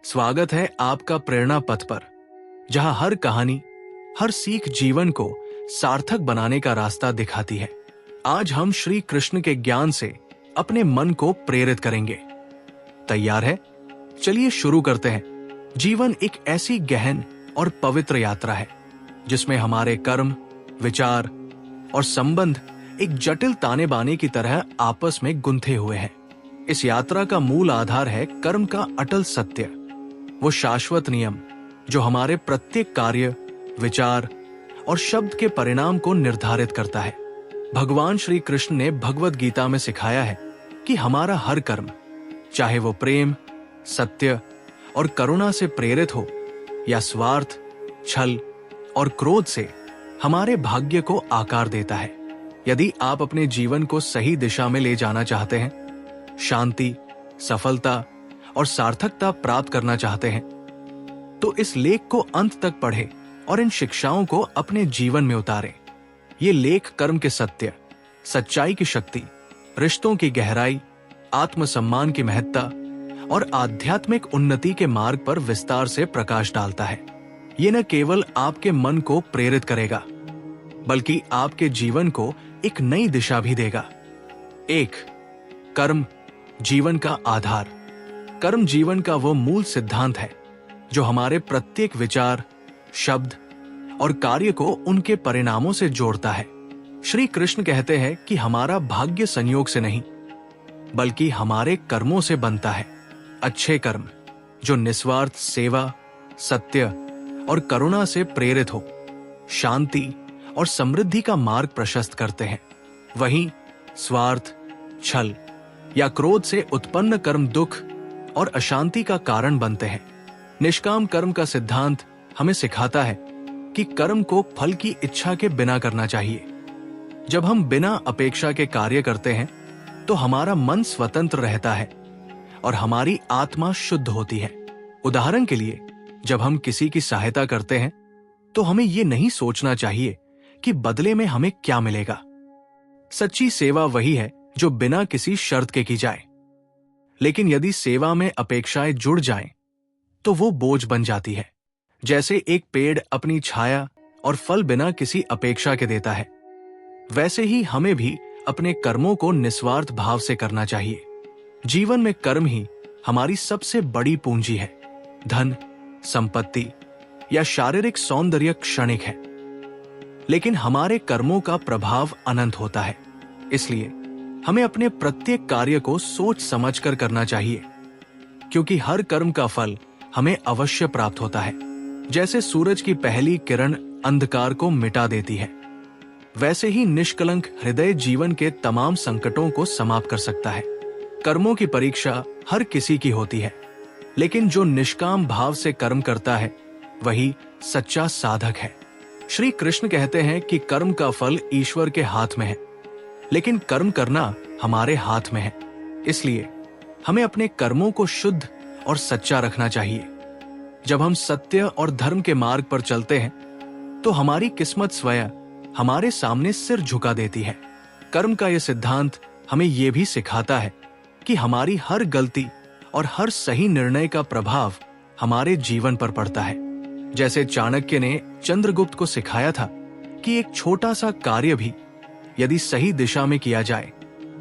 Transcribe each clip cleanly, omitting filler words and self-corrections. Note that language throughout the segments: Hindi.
स्वागत है आपका प्रेरणा पथ पर, जहां हर कहानी, हर सीख जीवन को सार्थक बनाने का रास्ता दिखाती है। आज हम श्री कृष्ण के ज्ञान से अपने मन को प्रेरित करेंगे। तैयार है? चलिए शुरू करते हैं। जीवन एक ऐसी गहन और पवित्र यात्रा है जिसमें हमारे कर्म, विचार और संबंध एक जटिल ताने बाने की तरह आपस में गुंथे हुए हैं। इस यात्रा का मूल आधार है कर्म का अटल सत्य, वो शाश्वत नियम जो हमारे प्रत्येक कार्य, विचार और शब्द के परिणाम को निर्धारित करता है। भगवान श्री कृष्ण ने भगवद गीता में सिखाया है कि हमारा हर कर्म, चाहे वो प्रेम, सत्य और करुणा से प्रेरित हो या स्वार्थ, छल और क्रोध से, हमारे भाग्य को आकार देता है। यदि आप अपने जीवन को सही दिशा में ले जाना चाहते हैं, शांति, सफलता और सार्थकता प्राप्त करना चाहते हैं, तो इस लेख को अंत तक पढ़ें और इन शिक्षाओं को अपने जीवन में उतारें। ये लेख कर्म के सत्य, सच्चाई की शक्ति, रिश्तों की गहराई, आत्मसम्मान की महत्ता और आध्यात्मिक उन्नति के मार्ग पर विस्तार से प्रकाश डालता है। ये न केवल आपके मन को प्रेरित करेगा, बल्कि आपके जीवन को एक नई दिशा भी देगा। 1. कर्म जीवन का आधार। कर्म जीवन का वो मूल सिद्धांत है जो हमारे प्रत्येक विचार, शब्द और कार्य को उनके परिणामों से जोड़ता है। श्री कृष्ण कहते हैं कि हमारा भाग्य संयोग से नहीं, बल्कि हमारे कर्मों से बनता है। अच्छे कर्म जो निस्वार्थ सेवा, सत्य और करुणा से प्रेरित हो, शांति और समृद्धि का मार्ग प्रशस्त करते हैं। वहीं स्वार्थ, छल या क्रोध से उत्पन्न कर्म दुख और अशांति का कारण बनते हैं। निष्काम कर्म का सिद्धांत हमें सिखाता है कि कर्म को फल की इच्छा के बिना करना चाहिए। जब हम बिना अपेक्षा के कार्य करते हैं, तो हमारा मन स्वतंत्र रहता है और हमारी आत्मा शुद्ध होती है। उदाहरण के लिए, जब हम किसी की सहायता करते हैं, तो हमें यह नहीं सोचना चाहिए कि बदले में हमें क्या मिलेगा। सच्ची सेवा वही है जो बिना किसी शर्त के की जाए। लेकिन यदि सेवा में अपेक्षाएं जुड़ जाएं, तो वो बोझ बन जाती है। जैसे एक पेड़ अपनी छाया और फल बिना किसी अपेक्षा के देता है, वैसे ही हमें भी अपने कर्मों को निस्वार्थ भाव से करना चाहिए। जीवन में कर्म ही हमारी सबसे बड़ी पूंजी है। धन, संपत्ति या शारीरिक सौंदर्य क्षणिक है, लेकिन हमारे कर्मों का प्रभाव अनंत होता है। इसलिए हमें अपने प्रत्येक कार्य को सोच समझकर करना चाहिए, क्योंकि हर कर्म का फल हमें अवश्य प्राप्त होता है। जैसे सूरज की पहली किरण अंधकार को मिटा देती है, वैसे ही निष्कलंक हृदय जीवन के तमाम संकटों को समाप्त कर सकता है। कर्मों की परीक्षा हर किसी की होती है, लेकिन जो निष्काम भाव से कर्म करता है, वही सच्चा साधक है। श्री कृष्ण कहते हैं कि कर्म का फल ईश्वर के हाथ में है, लेकिन कर्म करना हमारे हाथ में है। इसलिए हमें अपने कर्मों को शुद्ध और सच्चा रखना चाहिए। जब हम सत्य और धर्म के मार्ग पर चलते हैं, तो हमारी किस्मत स्वयं हमारे सामने सिर झुका देती है। कर्म का यह सिद्धांत हमें यह भी सिखाता है कि हमारी हर गलती और हर सही निर्णय का प्रभाव हमारे जीवन पर पड़ता है। जैसे चाणक्य ने चंद्रगुप्त को सिखाया था कि एक छोटा सा कार्य भी यदि सही दिशा में किया जाए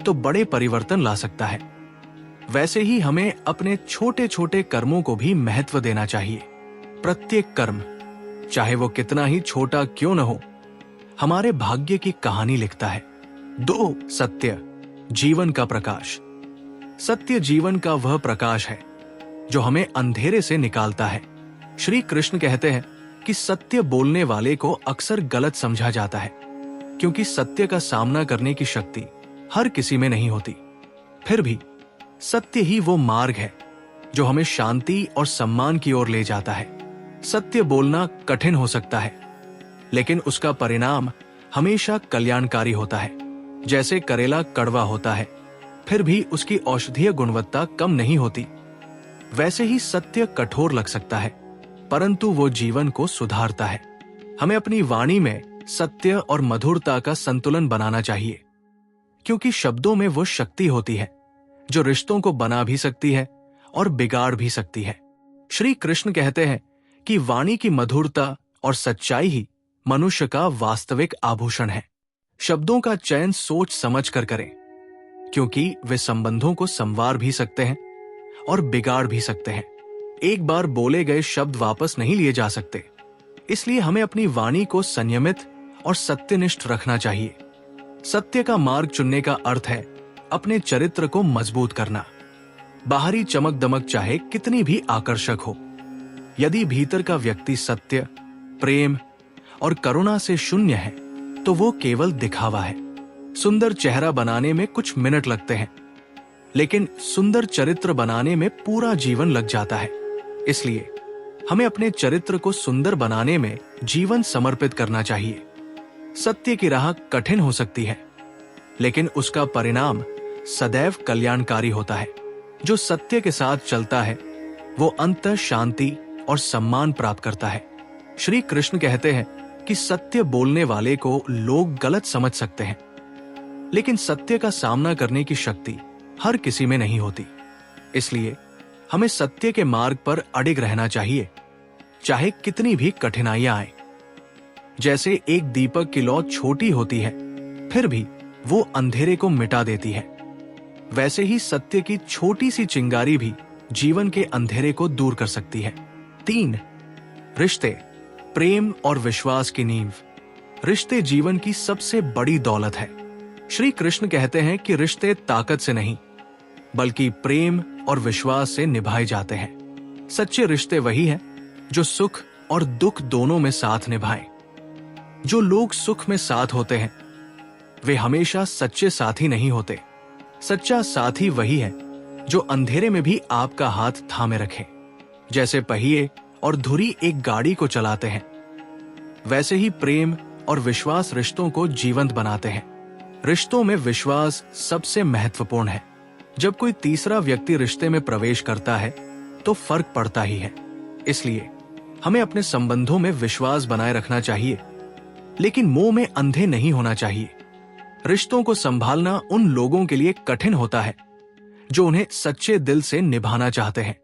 तो बड़े परिवर्तन ला सकता है, वैसे ही हमें अपने छोटे छोटे कर्मों को भी महत्व देना चाहिए। प्रत्येक कर्म, चाहे वो कितना ही छोटा क्यों न हो, हमारे भाग्य की कहानी लिखता है। 2. सत्य जीवन का प्रकाश। सत्य जीवन का वह प्रकाश है जो हमें अंधेरे से निकालता है। श्री कृष्ण कहते हैं कि सत्य बोलने वाले को अक्सर गलत समझा जाता है, क्योंकि सत्य का सामना करने की शक्ति हर किसी में नहीं होती। फिर भी सत्य ही वो मार्ग है जो हमें शांति और सम्मान की ओर ले जाता है। सत्य बोलना कठिन हो सकता है, लेकिन उसका परिणाम हमेशा कल्याणकारी होता है। जैसे करेला कड़वा होता है, फिर भी उसकी औषधीय गुणवत्ता कम नहीं होती, वैसे ही सत्य कठोर लग सकता है, परंतु वो जीवन को सुधारता है। हमें अपनी वाणी में सत्य और मधुरता का संतुलन बनाना चाहिए, क्योंकि शब्दों में वो शक्ति होती है जो रिश्तों को बना भी सकती है और बिगाड़ भी सकती है। श्री कृष्ण कहते हैं कि वाणी की मधुरता और सच्चाई ही मनुष्य का वास्तविक आभूषण है। शब्दों का चयन सोच समझ कर करें, क्योंकि वे संबंधों को संवार भी सकते हैं और बिगाड़ भी सकते हैं। एक बार बोले गए शब्द वापस नहीं लिए जा सकते, इसलिए हमें अपनी वाणी को संयमित और सत्यनिष्ठ रखना चाहिए। सत्य का मार्ग चुनने का अर्थ है अपने चरित्र को मजबूत करना। बाहरी चमक दमक चाहे कितनी भी आकर्षक हो, यदि भीतर का व्यक्ति सत्य, प्रेम और करुणा से शून्य है तो वो केवल दिखावा है। सुंदर चेहरा बनाने में कुछ मिनट लगते हैं, लेकिन सुंदर चरित्र बनाने में पूरा जीवन लग जाता है। इसलिए हमें अपने चरित्र को सुंदर बनाने में जीवन समर्पित करना चाहिए। सत्य की राह कठिन हो सकती है, लेकिन उसका परिणाम सदैव कल्याणकारी होता है। जो सत्य के साथ चलता है वो अंततः शांति और सम्मान प्राप्त करता है। श्री कृष्ण कहते हैं कि सत्य बोलने वाले को लोग गलत समझ सकते हैं, लेकिन सत्य का सामना करने की शक्ति हर किसी में नहीं होती। इसलिए हमें सत्य के मार्ग पर अडिग रहना चाहिए, चाहे कितनी भी कठिनाइयां आए। जैसे एक दीपक की लौ छोटी होती है, फिर भी वो अंधेरे को मिटा देती है, वैसे ही सत्य की छोटी सी चिंगारी भी जीवन के अंधेरे को दूर कर सकती है। 3. रिश्ते, प्रेम और विश्वास की नींव। रिश्ते जीवन की सबसे बड़ी दौलत है। श्री कृष्ण कहते हैं कि रिश्ते ताकत से नहीं, बल्कि प्रेम और विश्वास से निभाए जाते हैं। सच्चे रिश्ते वही हैं जो सुख और दुख दोनों में साथ निभाएं। जो लोग सुख में साथ होते हैं वे हमेशा सच्चे साथी नहीं होते। सच्चा साथी वही है जो अंधेरे में भी आपका हाथ थामे रखे। जैसे पहिए और धुरी एक गाड़ी को चलाते हैं, वैसे ही प्रेम और विश्वास रिश्तों को जीवंत बनाते हैं। रिश्तों में विश्वास सबसे महत्वपूर्ण है। जब कोई तीसरा व्यक्ति रिश्ते में प्रवेश करता है तो फर्क पड़ता ही है। इसलिए हमें अपने संबंधों में विश्वास बनाए रखना चाहिए, लेकिन मोह में अंधे नहीं होना चाहिए। रिश्तों को संभालना उन लोगों के लिए कठिन होता है जो उन्हें सच्चे दिल से निभाना चाहते हैं।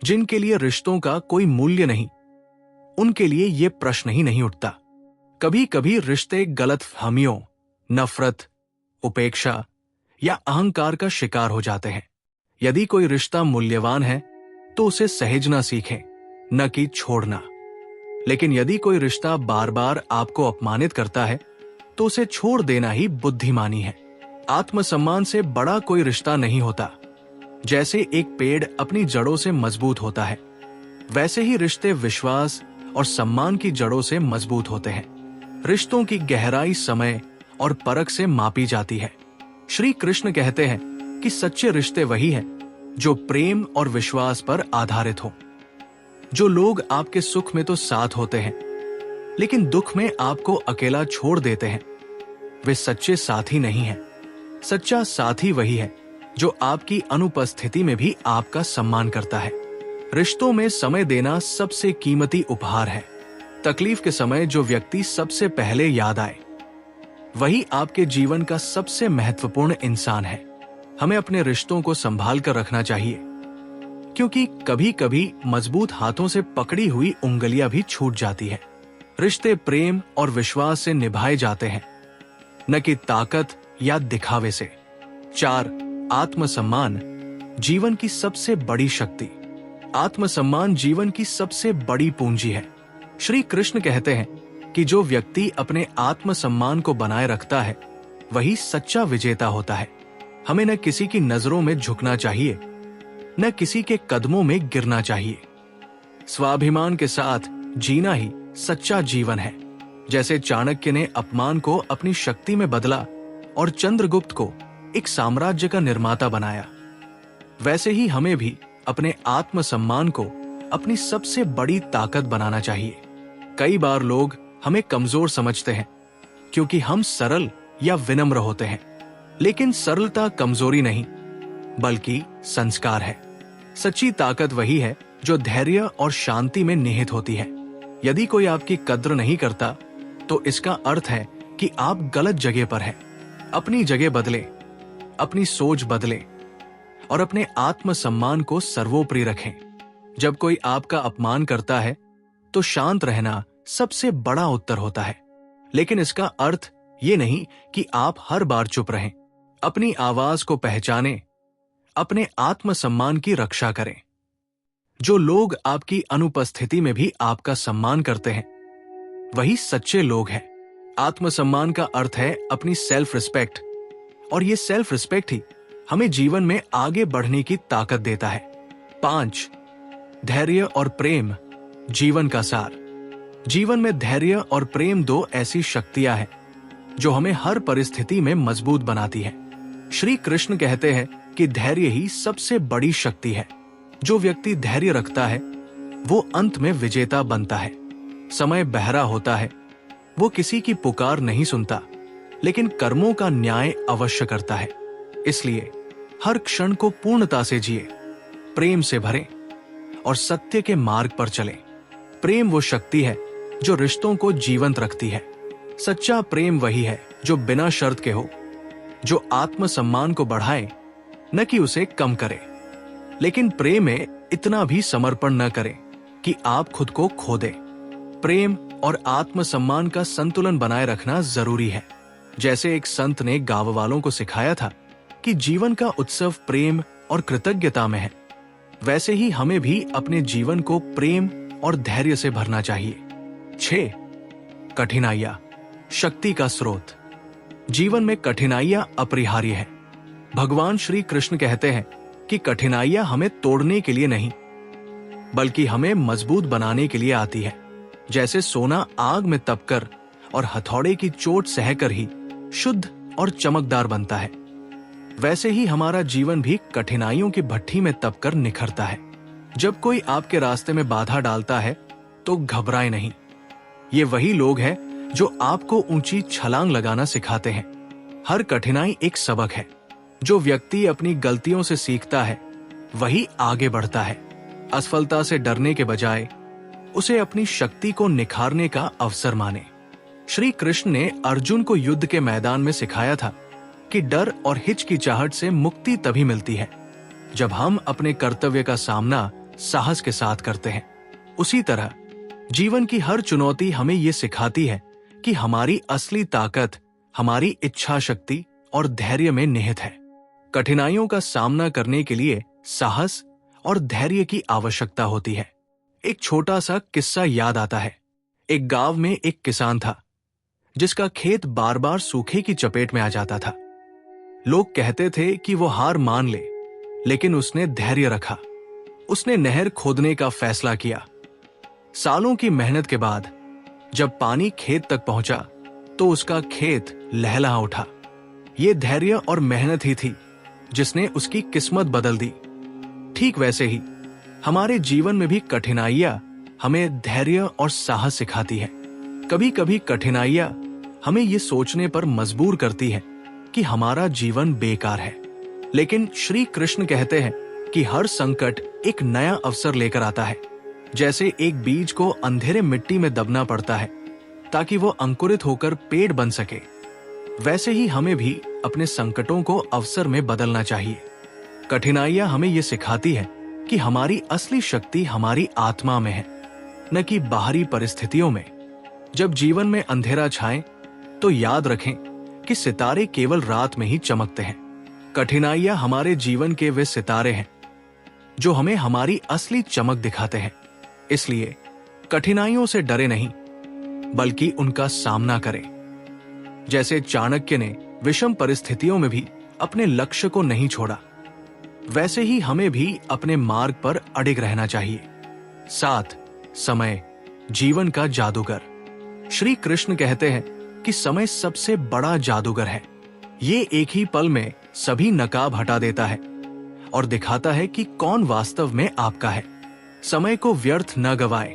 जिनके लिए रिश्तों का कोई मूल्य नहीं, उनके लिए यह प्रश्न ही नहीं उठता। कभी कभी रिश्ते गलतफहमियों, नफरत, उपेक्षा या अहंकार का शिकार हो जाते हैं। यदि कोई रिश्ता मूल्यवान है तो उसे सहेजना सीखें, न कि छोड़ना। लेकिन यदि कोई रिश्ता बार बार आपको अपमानित करता है तो उसे छोड़ देना ही बुद्धिमानी है। आत्मसम्मान से बड़ा कोई रिश्ता नहीं होता। जैसे एक पेड़ अपनी जड़ों से मजबूत होता है, वैसे ही रिश्ते विश्वास और सम्मान की जड़ों से मजबूत होते हैं। रिश्तों की गहराई समय और परख से मापी जाती है। श्री कृष्ण कहते हैं कि सच्चे रिश्ते वही हैं जो प्रेम और विश्वास पर आधारित हो। जो लोग आपके सुख में तो साथ होते हैं, लेकिन दुख में आपको अकेला छोड़ देते हैं, वे सच्चे साथी नहीं हैं। सच्चा साथी वही है जो आपकी अनुपस्थिति में भी आपका सम्मान करता है। रिश्तों में समय देना सबसे कीमती उपहार है। तकलीफ के समय जो व्यक्ति सबसे पहले याद आए, वही आपके जीवन का सबसे महत्वपूर्ण इंसान है। हमें अपने रिश्तों को संभाल कर रखना चाहिए, क्योंकि कभी कभी मजबूत हाथों से पकड़ी हुई उंगलियां भी छूट जाती है। रिश्ते प्रेम और विश्वास से निभाए जाते हैं, न कि ताकत या दिखावे से। 4. आत्मसम्मान, जीवन की सबसे बड़ी शक्ति। आत्मसम्मान जीवन की सबसे बड़ी पूंजी है। श्री कृष्ण कहते हैं कि जो व्यक्ति अपने आत्मसम्मान को बनाए रखता है वही सच्चा विजेता होता है। हमें न किसी की नजरों में झुकना चाहिए, न किसी के कदमों में गिरना चाहिए। स्वाभिमान के साथ जीना ही सच्चा जीवन है। जैसे चाणक्य ने अपमान को अपनी शक्ति में बदला और चंद्रगुप्त को एक साम्राज्य का निर्माता बनाया, वैसे ही हमें भी अपने आत्मसम्मान को अपनी सबसे बड़ी ताकत बनाना चाहिए। कई बार लोग हमें कमजोर समझते हैं क्योंकि हम सरल या विनम्र होते हैं, लेकिन सरलता कमजोरी नहीं बल्कि संस्कार है। सच्ची ताकत वही है जो धैर्य और शांति में निहित होती है। यदि कोई आपकी कद्र नहीं करता तो इसका अर्थ है कि आप गलत जगह पर हैं। अपनी जगह बदले, अपनी सोच बदले और अपने आत्मसम्मान को सर्वोपरि रखें। जब कोई आपका अपमान करता है तो शांत रहना सबसे बड़ा उत्तर होता है। लेकिन इसका अर्थ ये नहीं कि आप हर बार चुप रहें। अपनी आवाज को पहचानें, अपने आत्मसम्मान की रक्षा करें। जो लोग आपकी अनुपस्थिति में भी आपका सम्मान करते हैं, वही सच्चे लोग हैं। आत्मसम्मान का अर्थ है अपनी सेल्फ रिस्पेक्ट, और ये सेल्फ रिस्पेक्ट ही हमें जीवन में आगे बढ़ने की ताकत देता है। 5. धैर्य और प्रेम, जीवन का सार। जीवन में धैर्य और प्रेम दो ऐसी शक्तियां हैं जो हमें हर परिस्थिति में मजबूत बनाती है। श्री कृष्ण कहते हैं कि धैर्य ही सबसे बड़ी शक्ति है। जो व्यक्ति धैर्य रखता है वो अंत में विजेता बनता है। समय बहरा होता है, वो किसी की पुकार नहीं सुनता, लेकिन कर्मों का न्याय अवश्य करता है। इसलिए हर क्षण को पूर्णता से जिए, प्रेम से भरें और सत्य के मार्ग पर चलें। प्रेम वो शक्ति है जो रिश्तों को जीवंत रखती है। सच्चा प्रेम वही है जो बिना शर्त के हो, जो आत्मसम्मान को बढ़ाए न कि उसे कम करे। लेकिन प्रेम में इतना भी समर्पण न करें कि आप खुद को खो दें। प्रेम और आत्मसम्मान का संतुलन बनाए रखना जरूरी है। जैसे एक संत ने गांव वालों को सिखाया था कि जीवन का उत्सव प्रेम और कृतज्ञता में है, वैसे ही हमें भी अपने जीवन को प्रेम और धैर्य से भरना चाहिए। 6. कठिनाइयां, शक्ति का स्रोत। जीवन में कठिनाइयां अपरिहार्य है। भगवान श्री कृष्ण कहते हैं कि कठिनाइयां हमें तोड़ने के लिए नहीं, बल्कि हमें मजबूत बनाने के लिए आती है। जैसे सोना आग में तपकर और हथौड़े की चोट सहकर ही शुद्ध और चमकदार बनता है, वैसे ही हमारा जीवन भी कठिनाइयों की भट्ठी में तपकर निखरता है। जब कोई आपके रास्ते में बाधा डालता है तो घबराए नहीं। ये वही लोग हैं जो आपको ऊंची छलांग लगाना सिखाते हैं। हर कठिनाई एक सबक है। जो व्यक्ति अपनी गलतियों से सीखता है वही आगे बढ़ता है। असफलता से डरने के बजाय उसे अपनी शक्ति को निखारने का अवसर माने। श्री कृष्ण ने अर्जुन को युद्ध के मैदान में सिखाया था कि डर और हिचकिचाहट से मुक्ति तभी मिलती है जब हम अपने कर्तव्य का सामना साहस के साथ करते हैं। उसी तरह जीवन की हर चुनौती हमें ये सिखाती है कि हमारी असली ताकत हमारी इच्छा शक्ति और धैर्य में निहित है। कठिनाइयों का सामना करने के लिए साहस और धैर्य की आवश्यकता होती है। एक छोटा सा किस्सा याद आता है। एक गांव में एक किसान था जिसका खेत बार बार सूखे की चपेट में आ जाता था। लोग कहते थे कि वो हार मान ले, लेकिन उसने धैर्य रखा। उसने नहर खोदने का फैसला किया। सालों की मेहनत के बाद जब पानी खेत तक पहुंचा तो उसका खेत लहलहा उठा। ये धैर्य और मेहनत ही थी जिसने उसकी किस्मत बदल दी। ठीक वैसे ही हमारे जीवन में भी कठिनाइयां हमें धैर्य और साहस सिखाती है। कभी कभी कठिनाइयां हमें ये सोचने पर मजबूर करती है कि हमारा जीवन बेकार है, लेकिन श्री कृष्ण कहते हैं कि हर संकट एक नया अवसर लेकर आता है। जैसे एक बीज को अंधेरे मिट्टी में दबना पड़ता है ताकि वो अंकुरित होकर पेड़ बन सके, वैसे ही हमें भी अपने संकटों को अवसर में बदलना चाहिए। कठिनाइयां हमें ये सिखाती है कि हमारी असली शक्ति हमारी आत्मा में है, न कि बाहरी परिस्थितियों में। जब जीवन में अंधेरा छाए तो याद रखें कि सितारे केवल रात में ही चमकते हैं। कठिनाइयां हमारे जीवन के वे सितारे हैं जो हमें हमारी असली चमक दिखाते हैं। इसलिए कठिनाइयों से डरे नहीं, बल्कि उनका सामना करें। जैसे चाणक्य ने विषम परिस्थितियों में भी अपने लक्ष्य को नहीं छोड़ा, वैसे ही हमें भी अपने मार्ग पर अडिग रहना चाहिए। 7. समय, जीवन का जादूगर। श्री कृष्ण कहते हैं कि समय सबसे बड़ा जादूगर है। ये एक ही पल में सभी नकाब हटा देता है और दिखाता है कि कौन वास्तव में आपका है। समय को व्यर्थ न गवाए,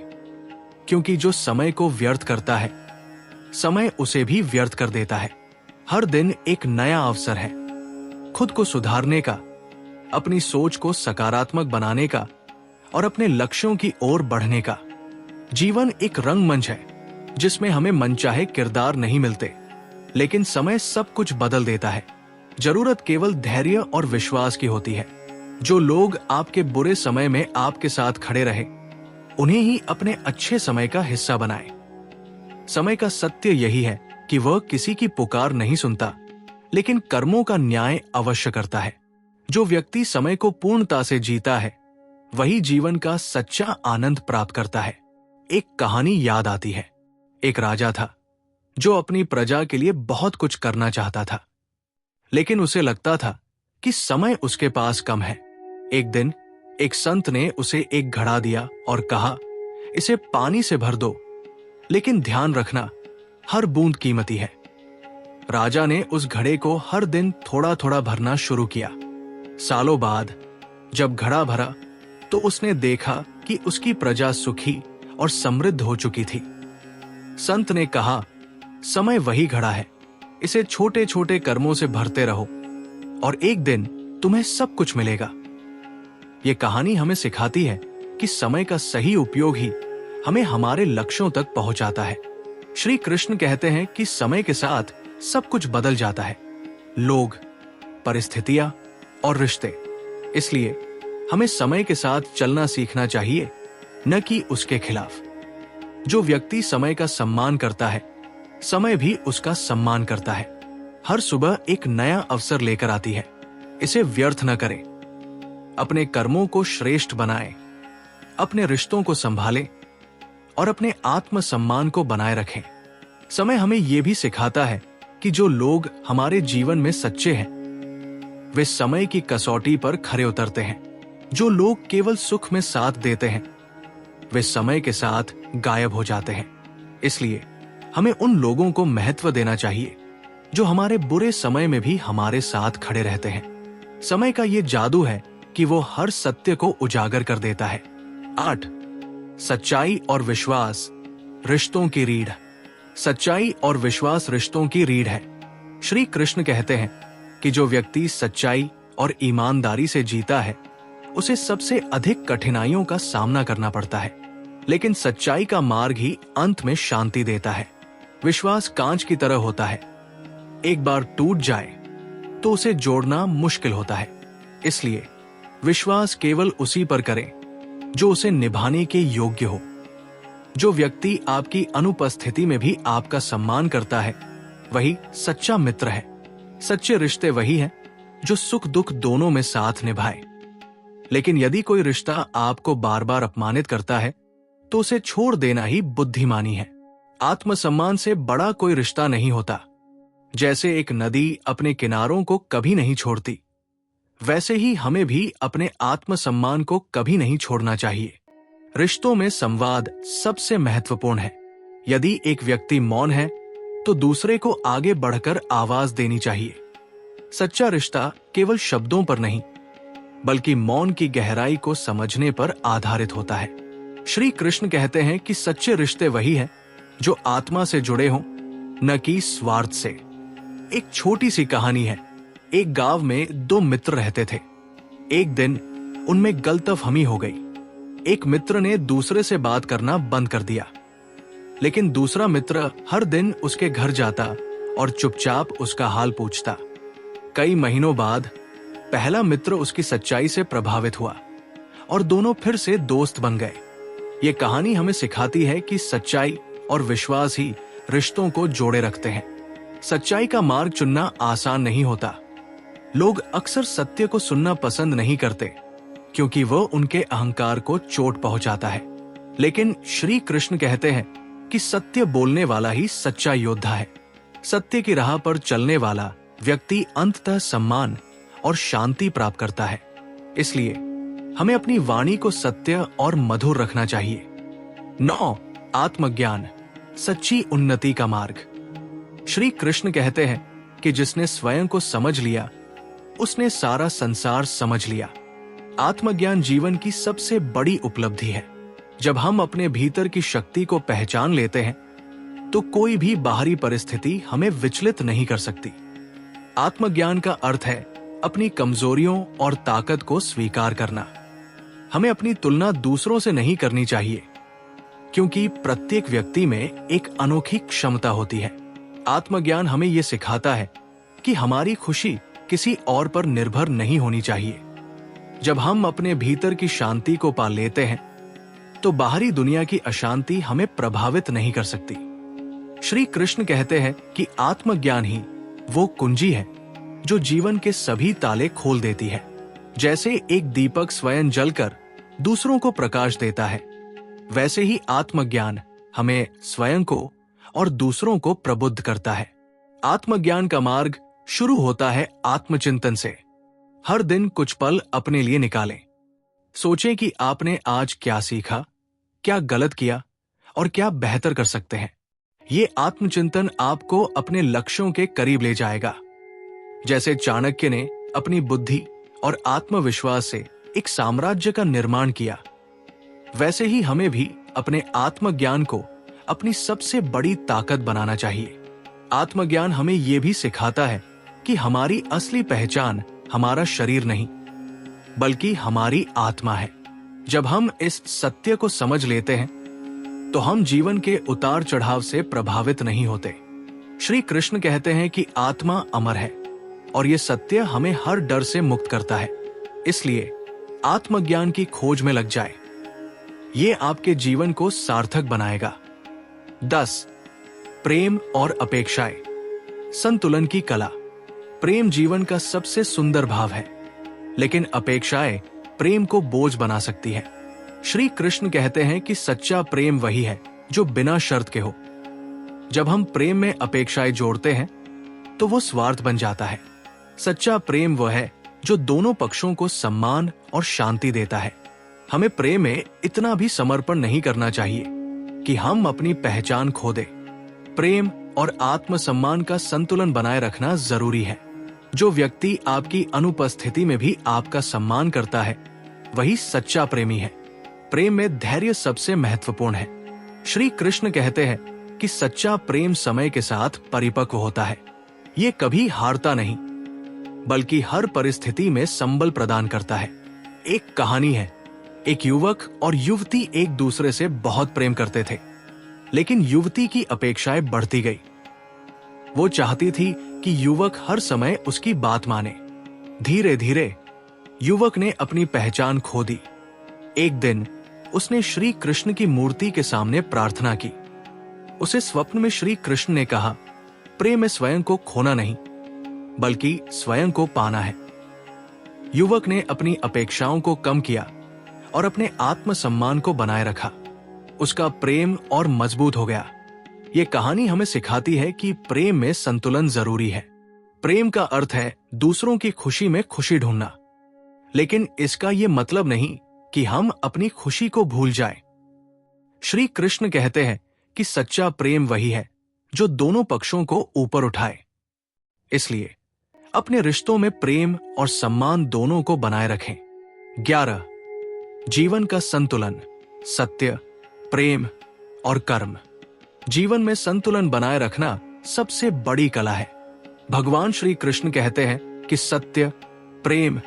क्योंकि जो समय को व्यर्थ करता है, समय उसे भी व्यर्थ कर देता है। हर दिन एक नया अवसर है खुद को सुधारने का, अपनी सोच को सकारात्मक बनाने का और अपने लक्ष्यों की ओर बढ़ने का। जीवन एक रंगमंच है जिसमें हमें मनचाहे किरदार नहीं मिलते, लेकिन समय सब कुछ बदल देता है। जरूरत केवल धैर्य और विश्वास की होती है। जो लोग आपके बुरे समय में आपके साथ खड़े रहे, उन्हें ही अपने अच्छे समय का हिस्सा बनाएं। समय का सत्य यही है कि वह किसी की पुकार नहीं सुनता, लेकिन कर्मों का न्याय अवश्य करता है। जो व्यक्ति समय को पूर्णता से जीता है, वही जीवन का सच्चा आनंद प्राप्त करता है। एक कहानी याद आती है। एक राजा था जो अपनी प्रजा के लिए बहुत कुछ करना चाहता था, लेकिन उसे लगता था कि समय उसके पास कम है। एक दिन एक संत ने उसे एक घड़ा दिया और कहा, इसे पानी से भर दो, लेकिन ध्यान रखना, हर बूंद कीमती है। राजा ने उस घड़े को हर दिन थोड़ा थोड़ा भरना शुरू किया। सालों बाद जब घड़ा भरा तो उसने देखा कि उसकी प्रजा सुखी और समृद्ध हो चुकी थी। संत ने कहा, समय वही घड़ा है, इसे छोटे छोटे कर्मों से भरते रहो और एक दिन तुम्हें सब कुछ मिलेगा। यह कहानी हमें सिखाती है कि समय का सही उपयोग ही हमें हमारे लक्ष्यों तक पहुंचाता है। श्री कृष्ण कहते हैं कि समय के साथ सब कुछ बदल जाता है, लोग, परिस्थितियां और रिश्ते। इसलिए हमें समय के साथ चलना सीखना चाहिए, न कि उसके खिलाफ। जो व्यक्ति समय का सम्मान करता है, समय भी उसका सम्मान करता है। हर सुबह एक नया अवसर लेकर आती है, इसे व्यर्थ न करें। अपने कर्मों को श्रेष्ठ बनाएं, अपने रिश्तों को संभालें और अपने आत्मसम्मान को बनाए रखें। समय हमें यह भी सिखाता है कि जो लोग हमारे जीवन में सच्चे हैं, वे समय की कसौटी पर खरे उतरते हैं। जो लोग केवल सुख में साथ देते हैं, वे समय के साथ गायब हो जाते हैं। इसलिए हमें उन लोगों को महत्व देना चाहिए जो हमारे बुरे समय में भी हमारे साथ खड़े रहते हैं। समय का ये जादू है कि वो हर सत्य को उजागर कर देता है। 8. सच्चाई और विश्वास रिश्तों की रीढ़। सच्चाई और विश्वास रिश्तों की रीढ़ है। श्री कृष्ण कहते हैं कि जो व्यक्ति सच्चाई और ईमानदारी से जीता है, उसे सबसे अधिक कठिनाइयों का सामना करना पड़ता है, लेकिन सच्चाई का मार्ग ही अंत में शांति देता है। विश्वास कांच की तरह होता है, एक बार टूट जाए तो उसे जोड़ना मुश्किल होता है। इसलिए विश्वास केवल उसी पर करें जो उसे निभाने के योग्य हो। जो व्यक्ति आपकी अनुपस्थिति में भी आपका सम्मान करता है, वही सच्चा मित्र है। सच्चे रिश्ते वही हैं जो सुख दुख दोनों में साथ निभाए। लेकिन यदि कोई रिश्ता आपको बार बार अपमानित करता है, तो उसे छोड़ देना ही बुद्धिमानी है। आत्मसम्मान से बड़ा कोई रिश्ता नहीं होता। जैसे एक नदी अपने किनारों को कभी नहीं छोड़ती, वैसे ही हमें भी अपने आत्मसम्मान को कभी नहीं छोड़ना चाहिए। रिश्तों में संवाद सबसे महत्वपूर्ण है। यदि एक व्यक्ति मौन है, तो दूसरे को आगे बढ़कर आवाज देनी चाहिए। सच्चा रिश्ता केवल शब्दों पर नहीं, बल्कि मौन की गहराई को समझने पर आधारित होता है। श्री कृष्ण कहते हैं कि सच्चे रिश्ते वही हैं जो आत्मा से जुड़े हों, न कि स्वार्थ से। एक छोटी सी कहानी है। एक गांव में 2 मित्र रहते थे। एक दिन उनमें गलतफहमी हो गई। एक मित्र ने दूसरे से बात करना बंद कर दिया, लेकिन दूसरा मित्र हर दिन उसके घर जाता और चुपचाप उसका हाल पूछता। कई महीनों बाद पहला मित्र उसकी सच्चाई से प्रभावित हुआ और दोनों फिर से दोस्त बन गए। ये कहानी हमें सिखाती है कि सच्चाई और विश्वास ही रिश्तों को जोड़े रखते हैं। सच्चाई का मार्ग चुनना आसान नहीं होता। लोग अक्सर सत्य को सुनना पसंद नहीं करते, क्योंकि वह उनके अहंकार को चोट पहुंचाता है। लेकिन श्री कृष्ण कहते हैं कि सत्य बोलने वाला ही सच्चा योद्धा है। सत्य की राह पर चलने वाला व्यक्ति अंततः सम्मान और शांति प्राप्त करता है। इसलिए हमें अपनी वाणी को सत्य और मधुर रखना चाहिए। 9. आत्मज्ञान सच्ची उन्नति का मार्ग। श्री कृष्ण कहते हैं कि जिसने स्वयं को समझ लिया, उसने सारा संसार समझ लिया। आत्मज्ञान जीवन की सबसे बड़ी उपलब्धि है। जब हम अपने भीतर की शक्ति को पहचान लेते हैं, तो कोई भी बाहरी परिस्थिति हमें विचलित नहीं कर सकती। आत्मज्ञान का अर्थ है अपनी कमजोरियों और ताकत को स्वीकार करना। हमें अपनी तुलना दूसरों से नहीं करनी चाहिए, क्योंकि प्रत्येक व्यक्ति में एक अनोखी क्षमता होती है। आत्मज्ञान हमें यह सिखाता है कि हमारी खुशी किसी और पर निर्भर नहीं होनी चाहिए। जब हम अपने भीतर की शांति को पा लेते हैं तो बाहरी दुनिया की अशांति हमें प्रभावित नहीं कर सकती। श्री कृष्ण कहते हैं कि आत्मज्ञान ही वो कुंजी है जो जीवन के सभी ताले खोल देती है। जैसे एक दीपक स्वयं जलकर दूसरों को प्रकाश देता है, वैसे ही आत्मज्ञान हमें स्वयं को और दूसरों को प्रबुद्ध करता है। आत्मज्ञान का मार्ग शुरू होता है आत्मचिंतन से। हर दिन कुछ पल अपने लिए निकालें। सोचें कि आपने आज क्या सीखा, क्या गलत किया और क्या बेहतर कर सकते हैं। ये आत्मचिंतन आपको अपने लक्ष्यों के करीब ले जाएगा। जैसे चाणक्य ने अपनी बुद्धि और आत्मविश्वास से एक साम्राज्य का निर्माण किया, वैसे ही हमें भी अपने आत्मज्ञान को अपनी सबसे बड़ी ताकत बनाना चाहिए। आत्मज्ञान हमें यह भी सिखाता है कि हमारी असली पहचान हमारा शरीर नहीं, बल्कि हमारी आत्मा है। जब हम इस सत्य को समझ लेते हैं तो हम जीवन के उतार चढ़ाव से प्रभावित नहीं होते। श्री कृष्ण कहते हैं कि आत्मा अमर है और ये सत्य हमें हर डर से मुक्त करता है। इसलिए आत्मज्ञान की खोज में लग जाए। ये आपके जीवन को सार्थक बनाएगा। 10. प्रेम और अपेक्षाएं। संतुलन की कला। प्रेम जीवन का सबसे सुंदर भाव है, लेकिन अपेक्षाएं प्रेम को बोझ बना सकती है। श्री कृष्ण कहते हैं कि सच्चा प्रेम वही है जो बिना शर्त के हो। जब हम प्रेम में अपेक्षाएं जोड़ते हैं तो वो स्वार्थ बन जाता है। सच्चा प्रेम वह है जो दोनों पक्षों को सम्मान और शांति देता है। हमें प्रेम में इतना भी समर्पण नहीं करना चाहिए कि हम अपनी पहचान खो दें। प्रेम और आत्मसम्मान का संतुलन बनाए रखना जरूरी है। जो व्यक्ति आपकी अनुपस्थिति में भी आपका सम्मान करता है, वही सच्चा प्रेमी है। प्रेम में धैर्य सबसे महत्वपूर्ण है। श्री कृष्ण कहते हैं कि सच्चा प्रेम समय के साथ परिपक्व होता है। ये कभी हारता नहीं, बल्कि हर परिस्थिति में संबल प्रदान करता है। एक कहानी है, एक युवक और युवती एक दूसरे से बहुत प्रेम करते थे, लेकिन युवती की अपेक्षाएं बढ़ती गई। वो चाहती थी कि युवक हर समय उसकी बात माने। धीरे धीरे युवक ने अपनी पहचान खो दी। एक दिन उसने श्री कृष्ण की मूर्ति के सामने प्रार्थना की। उसे स्वप्न में श्री कृष्ण ने कहा, प्रेम में स्वयं को खोना नहीं, बल्कि स्वयं को पाना है। युवक ने अपनी अपेक्षाओं को कम किया और अपने आत्मसम्मान को बनाए रखा। उसका प्रेम और मजबूत हो गया। ये कहानी हमें सिखाती है कि प्रेम में संतुलन जरूरी है। प्रेम का अर्थ है दूसरों की खुशी में खुशी ढूंढना, लेकिन इसका ये मतलब नहीं कि हम अपनी खुशी को भूल जाएं। श्री कृष्ण कहते हैं कि सच्चा प्रेम वही है जो दोनों पक्षों को ऊपर उठाए। इसलिए अपने रिश्तों में प्रेम और सम्मान दोनों को बनाए रखें। 11. जीवन का संतुलन। सत्य, प्रेम और कर्म। जीवन में संतुलन बनाए रखना सबसे बड़ी कला है। भगवान श्री कृष्ण कहते हैं कि सत्य, प्रेम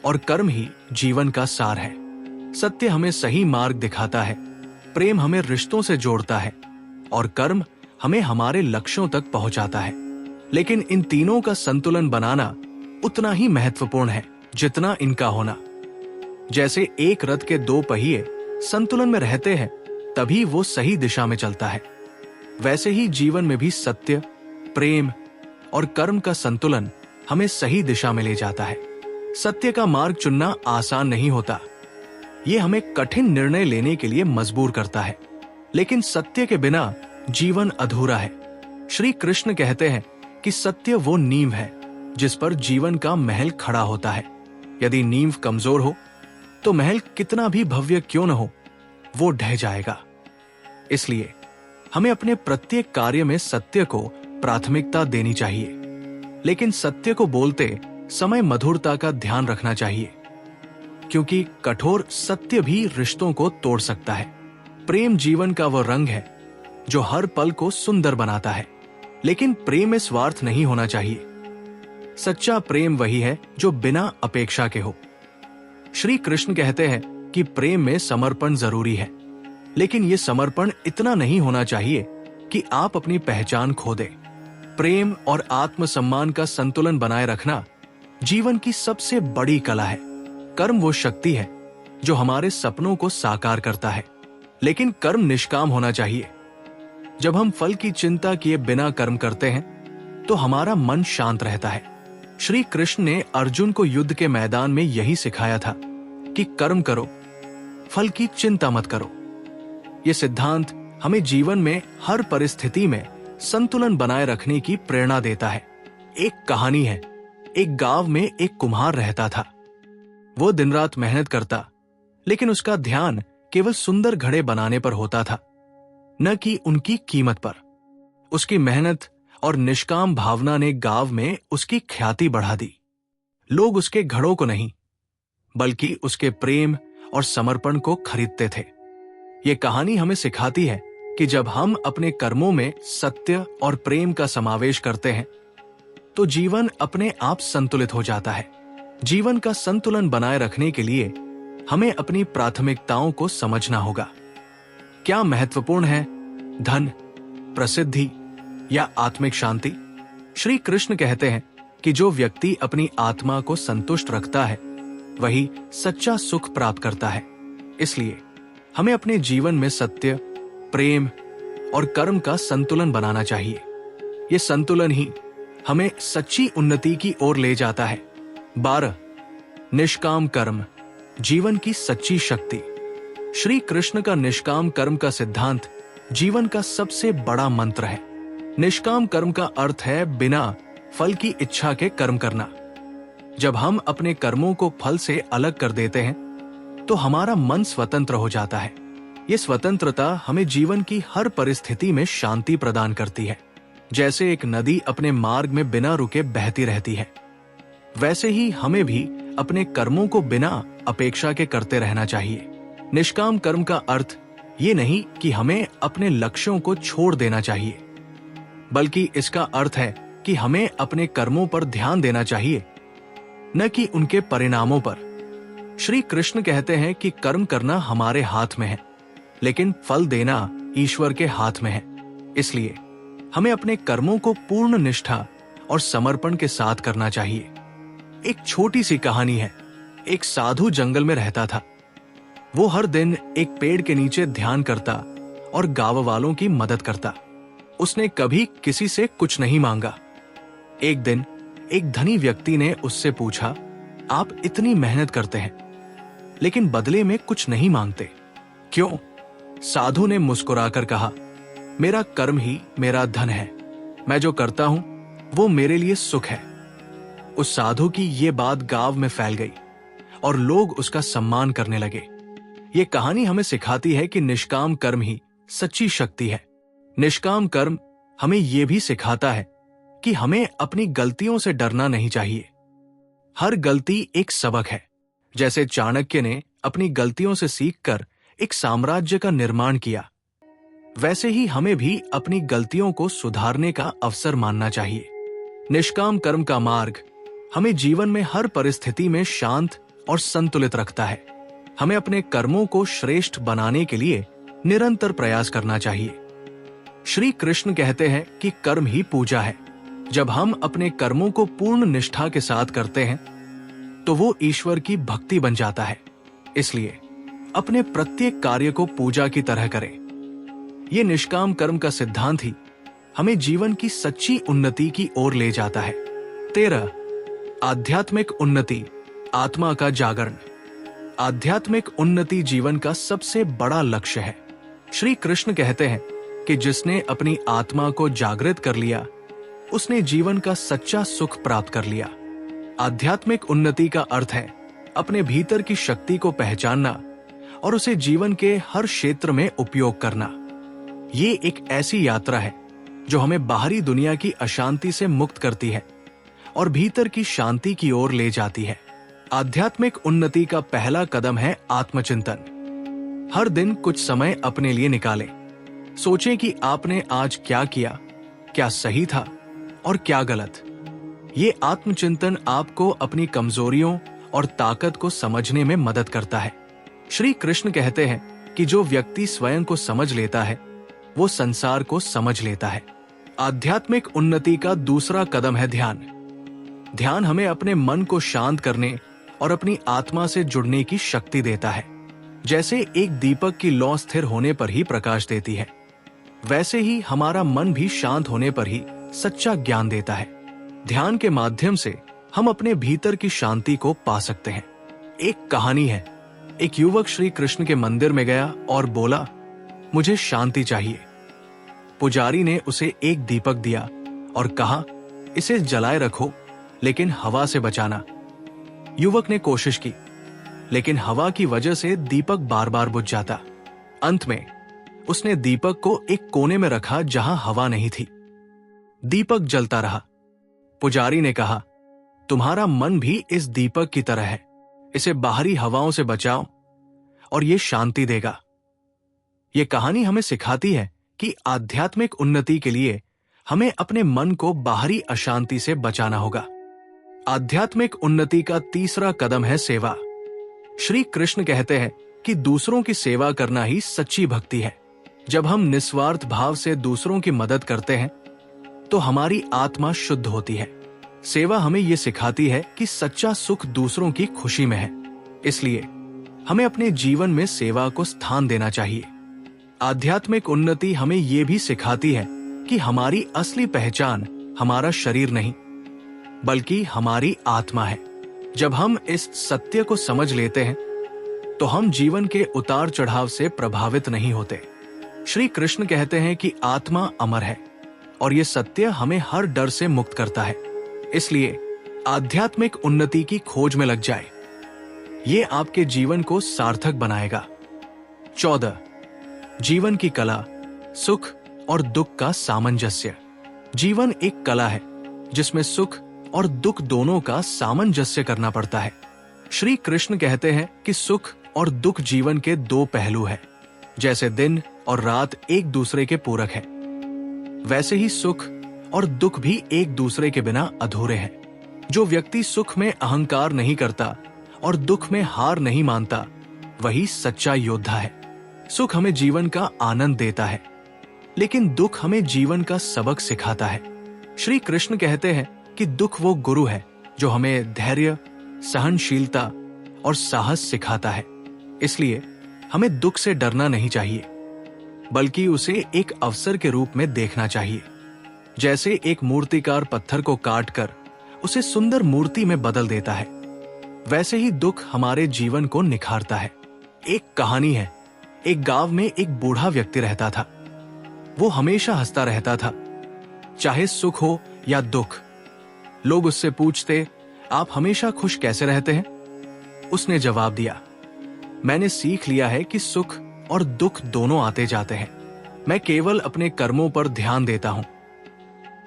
और कर्म ही जीवन का सार है। सत्य हमें सही मार्ग दिखाता है, प्रेम हमें रिश्तों से जोड़ता है और कर्म हमें हमारे लक्ष्यों तक पहुंचाता है। लेकिन इन तीनों का संतुलन बनाना उतना ही महत्वपूर्ण है जितना इनका होना। जैसे एक रथ के दो पहिए संतुलन में रहते हैं, तभी वो सही दिशा में चलता है। वैसे ही जीवन में भी सत्य, प्रेम और कर्म का संतुलन हमें सही दिशा में ले जाता है। सत्य का मार्ग चुनना आसान नहीं होता। ये हमें कठिन निर्णय लेने के लिए मजबूर करता है, लेकिन सत्य के बिना जीवन अधूरा है। श्री कृष्ण कहते हैं कि सत्य वो नींव है जिस पर जीवन का महल खड़ा होता है। यदि नींव कमजोर हो तो महल कितना भी भव्य क्यों न हो, वो ढह जाएगा। इसलिए हमें अपने प्रत्येक कार्य में सत्य को प्राथमिकता देनी चाहिए, लेकिन सत्य को बोलते समय मधुरता का ध्यान रखना चाहिए, क्योंकि कठोर सत्य भी रिश्तों को तोड़ सकता है। प्रेम जीवन का वो रंग है जो हर पल को सुंदर बनाता है, लेकिन प्रेम में स्वार्थ नहीं होना चाहिए। सच्चा प्रेम वही है जो बिना अपेक्षा के हो। श्री कृष्ण कहते हैं कि प्रेम में समर्पण जरूरी है, लेकिन ये समर्पण इतना नहीं होना चाहिए कि आप अपनी पहचान खो दें। प्रेम और आत्मसम्मान का संतुलन बनाए रखना जीवन की सबसे बड़ी कला है। कर्म वो शक्ति है जो हमारे सपनों को साकार करता है, लेकिन कर्म निष्काम होना चाहिए। जब हम फल की चिंता किए बिना कर्म करते हैं तो हमारा मन शांत रहता है। श्री कृष्ण ने अर्जुन को युद्ध के मैदान में यही सिखाया था कि कर्म करो, फल की चिंता मत करो। यह सिद्धांत हमें जीवन में हर परिस्थिति में संतुलन बनाए रखने की प्रेरणा देता है। एक कहानी है, एक गांव में एक कुम्हार रहता था। वो दिन रात मेहनत करता, लेकिन उसका ध्यान केवल सुंदर घड़े बनाने पर होता था, न कि उनकी कीमत पर। उसकी मेहनत और निष्काम भावना ने गांव में उसकी ख्याति बढ़ा दी। लोग उसके घड़ों को नहीं, बल्कि उसके प्रेम और समर्पण को खरीदते थे। ये कहानी हमें सिखाती है कि जब हम अपने कर्मों में सत्य और प्रेम का समावेश करते हैं तो जीवन अपने आप संतुलित हो जाता है। जीवन का संतुलन बनाए रखने के लिए हमें अपनी प्राथमिकताओं को समझना होगा। क्या महत्वपूर्ण है, धन, प्रसिद्धि या आत्मिक शांति? श्री कृष्ण कहते हैं कि जो व्यक्ति अपनी आत्मा को संतुष्ट रखता है वही सच्चा सुख प्राप्त करता है। इसलिए हमें अपने जीवन में सत्य, प्रेम और कर्म का संतुलन बनाना चाहिए। ये संतुलन ही हमें सच्ची उन्नति की ओर ले जाता है। 12. निष्काम कर्म, जीवन की सच्ची शक्ति। श्री कृष्ण का निष्काम कर्म का सिद्धांत जीवन का सबसे बड़ा मंत्र है। निष्काम कर्म का अर्थ है बिना फल की इच्छा के कर्म करना। जब हम अपने कर्मों को फल से अलग कर देते हैं तो हमारा मन स्वतंत्र हो जाता है। ये स्वतंत्रता हमें जीवन की हर परिस्थिति में शांति प्रदान करती है। जैसे एक नदी अपने मार्ग में बिना रुके बहती रहती है, वैसे ही हमें भी अपने कर्मों को बिना अपेक्षा के करते रहना चाहिए। निष्काम कर्म का अर्थ ये नहीं कि हमें अपने लक्ष्यों को छोड़ देना चाहिए, बल्कि इसका अर्थ है कि हमें अपने कर्मों पर ध्यान देना चाहिए, न कि उनके परिणामों पर। श्री कृष्ण कहते हैं कि कर्म करना हमारे हाथ में है, लेकिन फल देना ईश्वर के हाथ में है। इसलिए हमें अपने कर्मों को पूर्ण निष्ठा और समर्पण के साथ करना चाहिए। एक छोटी सी कहानी है। एक साधु जंगल में रहता था। वो हर दिन एक पेड़ के नीचे ध्यान करता और गांव वालों की मदद करता। उसने कभी किसी से कुछ नहीं मांगा। एक दिन एक धनी व्यक्ति ने उससे पूछा, आप इतनी मेहनत करते हैं लेकिन बदले में कुछ नहीं मांगते, क्यों? साधु ने मुस्कुराकर कहा, मेरा कर्म ही मेरा धन है। मैं जो करता हूं वो मेरे लिए सुख है। उस साधु की ये बात गांव में फैल गई और लोग उसका सम्मान करने लगे। ये कहानी हमें सिखाती है कि निष्काम कर्म ही सच्ची शक्ति है। निष्काम कर्म हमें यह भी सिखाता है कि हमें अपनी गलतियों से डरना नहीं चाहिए। हर गलती एक सबक है। जैसे चाणक्य ने अपनी गलतियों से सीखकर एक साम्राज्य का निर्माण किया, वैसे ही हमें भी अपनी गलतियों को सुधारने का अवसर मानना चाहिए। निष्काम कर्म का मार्ग हमें जीवन में हर परिस्थिति में शांत और संतुलित रखता है। हमें अपने कर्मों को श्रेष्ठ बनाने के लिए निरंतर प्रयास करना चाहिए। श्री कृष्ण कहते हैं कि कर्म ही पूजा है। जब हम अपने कर्मों को पूर्ण निष्ठा के साथ करते हैं तो वो ईश्वर की भक्ति बन जाता है। इसलिए अपने प्रत्येक कार्य को पूजा की तरह करें। ये निष्काम कर्म का सिद्धांत ही हमें जीवन की सच्ची उन्नति की ओर ले जाता है। 13. आध्यात्मिक उन्नति, आत्मा का जागरण। आध्यात्मिक उन्नति जीवन का सबसे बड़ा लक्ष्य है। श्री कृष्ण कहते हैं कि जिसने अपनी आत्मा को जागृत कर लिया उसने जीवन का सच्चा सुख प्राप्त कर लिया। आध्यात्मिक उन्नति का अर्थ है अपने भीतर की शक्ति को पहचानना और उसे जीवन के हर क्षेत्र में उपयोग करना। ये एक ऐसी यात्रा है जो हमें बाहरी दुनिया की अशांति से मुक्त करती है और भीतर की शांति की ओर ले जाती है। आध्यात्मिक उन्नति का पहला कदम है आत्मचिंतन। हर दिन कुछ समय अपने लिए निकालें। सोचें कि आपने आज क्या किया, क्या सही था और क्या गलत। ये आत्मचिंतन आपको अपनी कमजोरियों और ताकत को समझने में मदद करता है। श्री कृष्ण कहते हैं कि जो व्यक्ति स्वयं को समझ लेता है वो संसार को समझ लेता है। आध्यात्मिक उन्नति का दूसरा कदम है ध्यान। ध्यान हमें अपने मन को शांत करने और अपनी आत्मा से जुड़ने की शक्ति देता है। जैसे एक दीपक की लौ स्थिर होने पर ही प्रकाश देती है, वैसे ही हमारा मन भी शांत होने पर ही सच्चा ज्ञान देता है। ध्यान के माध्यम से हम अपने भीतर की शांति को पा सकते हैं। एक कहानी है, एक युवक श्री कृष्ण के मंदिर में गया और बोला, मुझे शांति चाहिए। पुजारी ने उसे एक दीपक दिया और कहा, इसे जलाए रखो, लेकिन हवा से बचाना। युवक ने कोशिश की, लेकिन हवा की वजह से दीपक बार बार बुझ जाता। अंत में उसने दीपक को एक कोने में रखा जहां हवा नहीं थी। दीपक जलता रहा। पुजारी ने कहा, तुम्हारा मन भी इस दीपक की तरह है, इसे बाहरी हवाओं से बचाओ और ये शांति देगा। ये कहानी हमें सिखाती है कि आध्यात्मिक उन्नति के लिए हमें अपने मन को बाहरी अशांति से बचाना होगा। आध्यात्मिक उन्नति का तीसरा कदम है सेवा। श्री कृष्ण कहते हैं कि दूसरों की सेवा करना ही सच्ची भक्ति है। जब हम निस्वार्थ भाव से दूसरों की मदद करते हैं तो हमारी आत्मा शुद्ध होती है। सेवा हमें यह सिखाती है कि सच्चा सुख दूसरों की खुशी में है, इसलिए हमें अपने जीवन में सेवा को स्थान देना चाहिए। आध्यात्मिक उन्नति हमें यह भी सिखाती है कि हमारी असली पहचान हमारा शरीर नहीं, बल्कि हमारी आत्मा है। जब हम इस सत्य को समझ लेते हैं तो हम जीवन के उतार चढ़ाव से प्रभावित नहीं होते। श्री कृष्ण कहते हैं कि आत्मा अमर है और ये सत्य हमें हर डर से मुक्त करता है। इसलिए आध्यात्मिक उन्नति की खोज में लग जाए, ये आपके जीवन को सार्थक बनाएगा। 14. जीवन की कला, सुख और दुख का सामंजस्य। जीवन एक कला है जिसमें सुख और दुख दोनों का सामंजस्य करना पड़ता है। श्री कृष्ण कहते हैं कि सुख और दुख जीवन के दो पहलू हैं। जैसे दिन और रात एक दूसरे के पूरक हैं, वैसे ही सुख और दुख भी एक दूसरे के बिना अधूरे हैं। जो व्यक्ति सुख में अहंकार नहीं करता और दुख में हार नहीं मानता, वही सच्चा योद्धा है। सुख हमें जीवन का आनंद देता है, लेकिन दुख हमें जीवन का सबक सिखाता है। श्री कृष्ण कहते हैं कि दुख वो गुरु है जो हमें धैर्य, सहनशीलता और साहस सिखाता है। इसलिए हमें दुख से डरना नहीं चाहिए, बल्कि उसे एक अवसर के रूप में देखना चाहिए। जैसे एक मूर्तिकार पत्थर को काटकर उसे सुंदर मूर्ति में बदल देता है, वैसे ही दुख हमारे जीवन को निखारता है। एक कहानी है, एक गांव में एक बूढ़ा व्यक्ति रहता था। वो हमेशा हंसता रहता था, चाहे सुख हो या दुख। लोग उससे पूछते, आप हमेशा खुश कैसे रहते हैं? उसने जवाब दिया, मैंने सीख लिया है कि सुख और दुख दोनों आते जाते हैं, मैं केवल अपने कर्मों पर ध्यान देता हूं।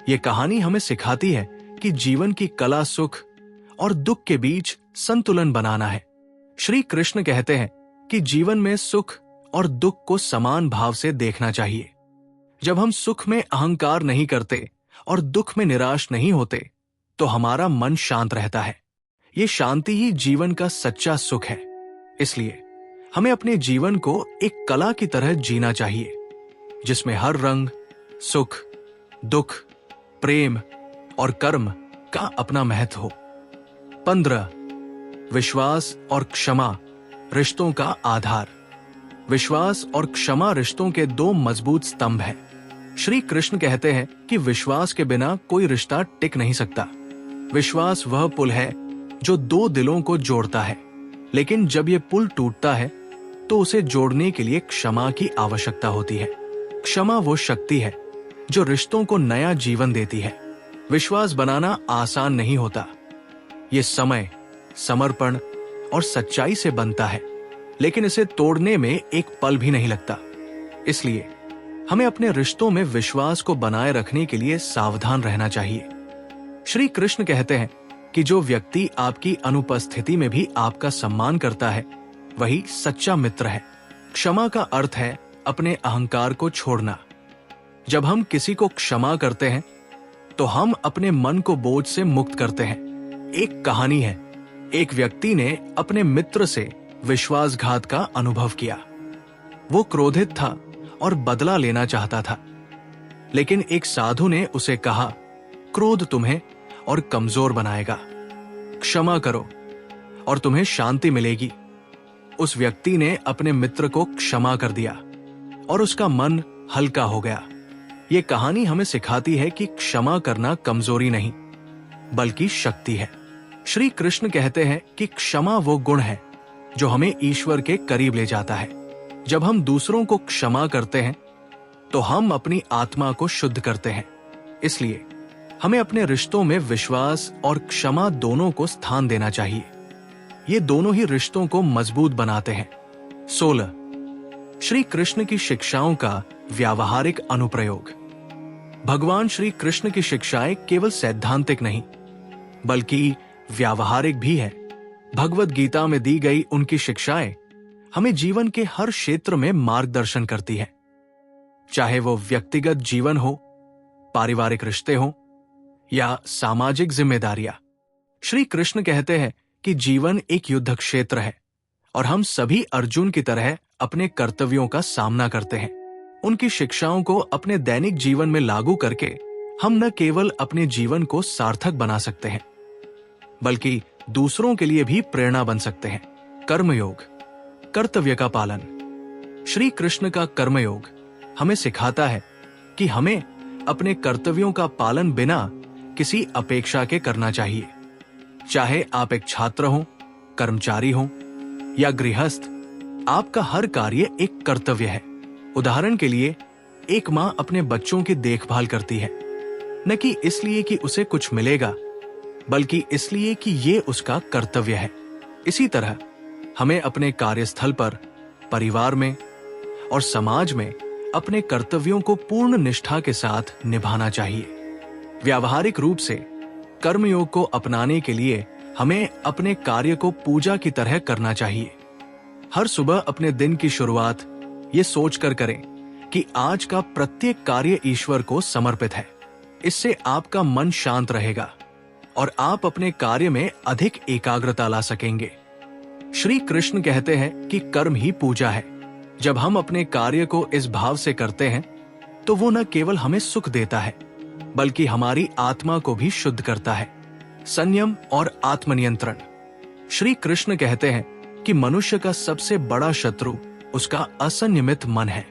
यह कहानी हमें सिखाती है कि जीवन की कला सुख और दुख के बीच संतुलन बनाना है। श्री कृष्ण कहते हैं कि जीवन में सुख और दुख को समान भाव से देखना चाहिए। जब हम सुख में अहंकार नहीं करते और दुख में निराश नहीं होते, तो हमारा मन शांत रहता है। ये शांति ही जीवन का सच्चा सुख है। इसलिए हमें अपने जीवन को एक कला की तरह जीना चाहिए, जिसमें हर रंग, सुख, दुख, प्रेम और कर्म का अपना महत्व हो। 15. विश्वास और क्षमा रिश्तों का आधार। विश्वास और क्षमा रिश्तों के दो मजबूत स्तंभ हैं। श्री कृष्ण कहते हैं कि विश्वास के बिना कोई रिश्ता टिक नहीं सकता। विश्वास वह पुल है जो दो दिलों को जोड़ता है, लेकिन जब यह पुल टूटता है तो उसे जोड़ने के लिए क्षमा की आवश्यकता होती है। क्षमा वो शक्ति है जो रिश्तों को नया जीवन देती है। विश्वास बनाना आसान नहीं होता। ये समय, समर्पण और सच्चाई से बनता है, लेकिन इसे तोड़ने में एक पल भी नहीं लगता। इसलिए हमें अपने रिश्तों में विश्वास को बनाए रखने के लिए सावधान रहना चाहिए। श्री कृष्ण कहते हैं कि जो व्यक्ति आपकी अनुपस्थिति में भी आपका सम्मान करता है, वही सच्चा मित्र है। क्षमा का अर्थ है अपने अहंकार को छोड़ना। जब हम किसी को क्षमा करते हैं तो हम अपने मन को बोझ से मुक्त करते हैं। एक कहानी है, एक व्यक्ति ने अपने मित्र से विश्वासघात का अनुभव किया। वो क्रोधित था और बदला लेना चाहता था, लेकिन एक साधु ने उसे कहा, क्रोध तुम्हें और कमजोर बनाएगा, क्षमा करो और तुम्हें शांति मिलेगी। उस व्यक्ति ने अपने मित्र को क्षमा कर दिया और उसका मन हल्का हो गया। ये कहानी हमें सिखाती है कि क्षमा करना कमजोरी नहीं बल्कि शक्ति है। श्री कृष्ण कहते हैं कि क्षमा वो गुण है जो हमें ईश्वर के करीब ले जाता है। जब हम दूसरों को क्षमा करते हैं तो हम अपनी आत्मा को शुद्ध करते हैं। इसलिए हमें अपने रिश्तों में विश्वास और क्षमा दोनों को स्थान देना चाहिए। ये दोनों ही रिश्तों को मजबूत बनाते हैं। 16 श्री कृष्ण की शिक्षाओं का व्यावहारिक अनुप्रयोग। भगवान श्री कृष्ण की शिक्षाएं केवल सैद्धांतिक नहीं बल्कि व्यावहारिक भी है। भगवत गीता में दी गई उनकी शिक्षाएं हमें जीवन के हर क्षेत्र में मार्गदर्शन करती है, चाहे वो व्यक्तिगत जीवन हो, पारिवारिक रिश्ते हो या सामाजिक जिम्मेदारियां। श्री कृष्ण कहते हैं कि जीवन एक युद्ध क्षेत्र है और हम सभी अर्जुन की तरह अपने कर्तव्यों का सामना करते हैं। उनकी शिक्षाओं को अपने दैनिक जीवन में लागू करके हम न केवल अपने जीवन को सार्थक बना सकते हैं बल्कि दूसरों के लिए भी प्रेरणा बन सकते हैं। कर्मयोग, कर्तव्य का पालन। श्री कृष्ण का कर्मयोग हमें सिखाता है कि हमें अपने कर्तव्यों का पालन बिना किसी अपेक्षा के करना चाहिए। चाहे आप एक छात्र हो, कर्मचारी हो या गृहस्थ, आपका हर कार्य एक कर्तव्य है। उदाहरण के लिए, एक मां अपने बच्चों की देखभाल करती है, न कि इसलिए कि उसे कुछ मिलेगा बल्कि इसलिए कि ये उसका कर्तव्य है। इसी तरह हमें अपने कार्यस्थल पर, परिवार में और समाज में अपने कर्तव्यों को पूर्ण निष्ठा के साथ निभाना चाहिए। व्यावहारिक रूप से कर्मयोग को अपनाने के लिए हमें अपने कार्य को पूजा की तरह करना चाहिए। हर सुबह अपने दिन की शुरुआत ये सोचकर करें कि आज का प्रत्येक कार्य ईश्वर को समर्पित है। इससे आपका मन शांत रहेगा और आप अपने कार्य में अधिक एकाग्रता ला सकेंगे। श्री कृष्ण कहते हैं कि कर्म ही पूजा है। जब हम अपने कार्य को इस भाव से करते हैं तो वो न केवल हमें सुख देता है बल्कि हमारी आत्मा को भी शुद्ध करता है। संयम और आत्मनियंत्रण। श्री कृष्ण कहते हैं कि मनुष्य का सबसे बड़ा शत्रु उसका असंयमित मन है।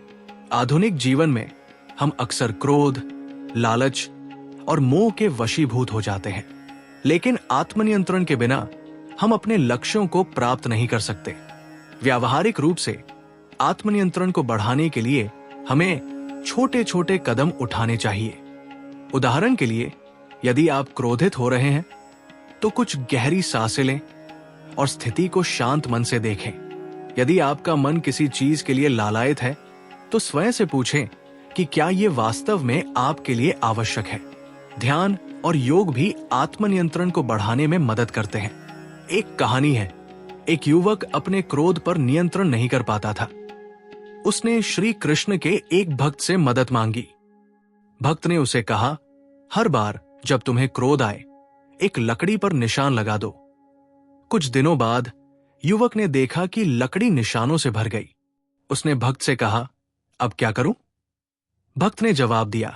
आधुनिक जीवन में हम अक्सर क्रोध, लालच और मोह के वशीभूत हो जाते हैं, लेकिन आत्मनियंत्रण के बिना हम अपने लक्ष्यों को प्राप्त नहीं कर सकते। व्यावहारिक रूप से आत्मनियंत्रण को बढ़ाने के लिए हमें छोटे छोटे कदम उठाने चाहिए। उदाहरण के लिए, यदि आप क्रोधित हो रहे हैं तो कुछ गहरी सांसें लें और स्थिति को शांत मन से देखें। यदि आपका मन किसी चीज के लिए लालायित है तो स्वयं से पूछें कि क्या यह वास्तव में आपके लिए आवश्यक है। ध्यान और योग भी आत्मनियंत्रण को बढ़ाने में मदद करते हैं। एक कहानी है, एक युवक अपने क्रोध पर नियंत्रण नहीं कर पाता था। उसने श्री कृष्ण के एक भक्त से मदद मांगी। भक्त ने उसे कहा, हर बार जब तुम्हें क्रोध आए, एक लकड़ी पर निशान लगा दो। कुछ दिनों बाद युवक ने देखा कि लकड़ी निशानों से भर गई। उसने भक्त से कहा, अब क्या करूं? भक्त ने जवाब दिया,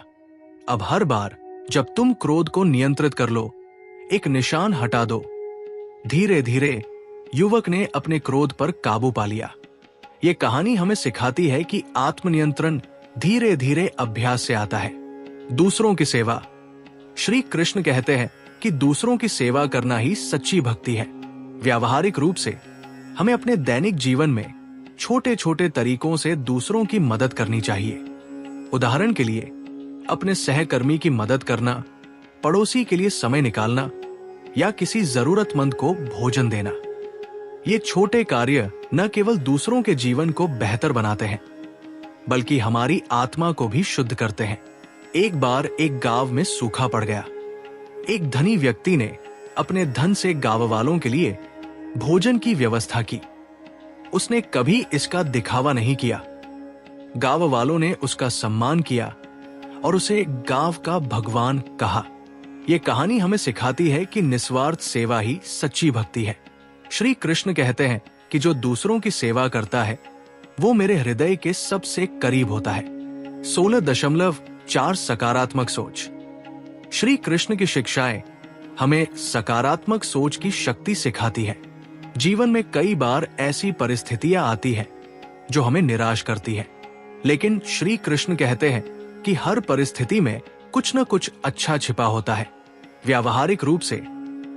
अब हर बार जब तुम क्रोध को नियंत्रित कर लो, एक निशान हटा दो। धीरे धीरे युवक ने अपने क्रोध पर काबू पा लिया। यह कहानी हमें सिखाती है कि आत्मनियंत्रण धीरे धीरे अभ्यास से आता है। दूसरों की सेवा। श्री कृष्ण कहते हैं कि दूसरों की सेवा करना ही सच्ची भक्ति है। व्यावहारिक रूप से हमें अपने दैनिक जीवन में छोटे छोटे तरीकों से दूसरों की मदद करनी चाहिए। उदाहरण के लिए, अपने सहकर्मी की मदद करना, पड़ोसी के लिए समय निकालना या किसी जरूरतमंद को भोजन देना। ये छोटे कार्य न केवल दूसरों के जीवन को बेहतर बनाते हैं बल्कि हमारी आत्मा को भी शुद्ध करते हैं। एक बार एक गांव में सूखा पड़ गया। एक धनी व्यक्ति ने अपने धन से गांव वालों के लिए भोजन की व्यवस्था की। उसने कभी इसका दिखावा नहीं किया। गांव वालों ने उसका सम्मान किया और उसे गांव का भगवान कहा। यह कहानी हमें सिखाती है कि निस्वार्थ सेवा ही सच्ची भक्ति है। श्री कृष्ण कहते हैं कि जो दूसरों की सेवा करता है वो मेरे हृदय के सबसे करीब होता है। 16.4 सकारात्मक सोच। श्री कृष्ण की शिक्षाएं हमें सकारात्मक सोच की शक्ति सिखाती है। जीवन में कई बार ऐसी परिस्थितियां आती हैं जो हमें निराश करती है, लेकिन श्री कृष्ण कहते हैं कि हर परिस्थिति में कुछ न कुछ अच्छा छिपा होता है। व्यावहारिक रूप से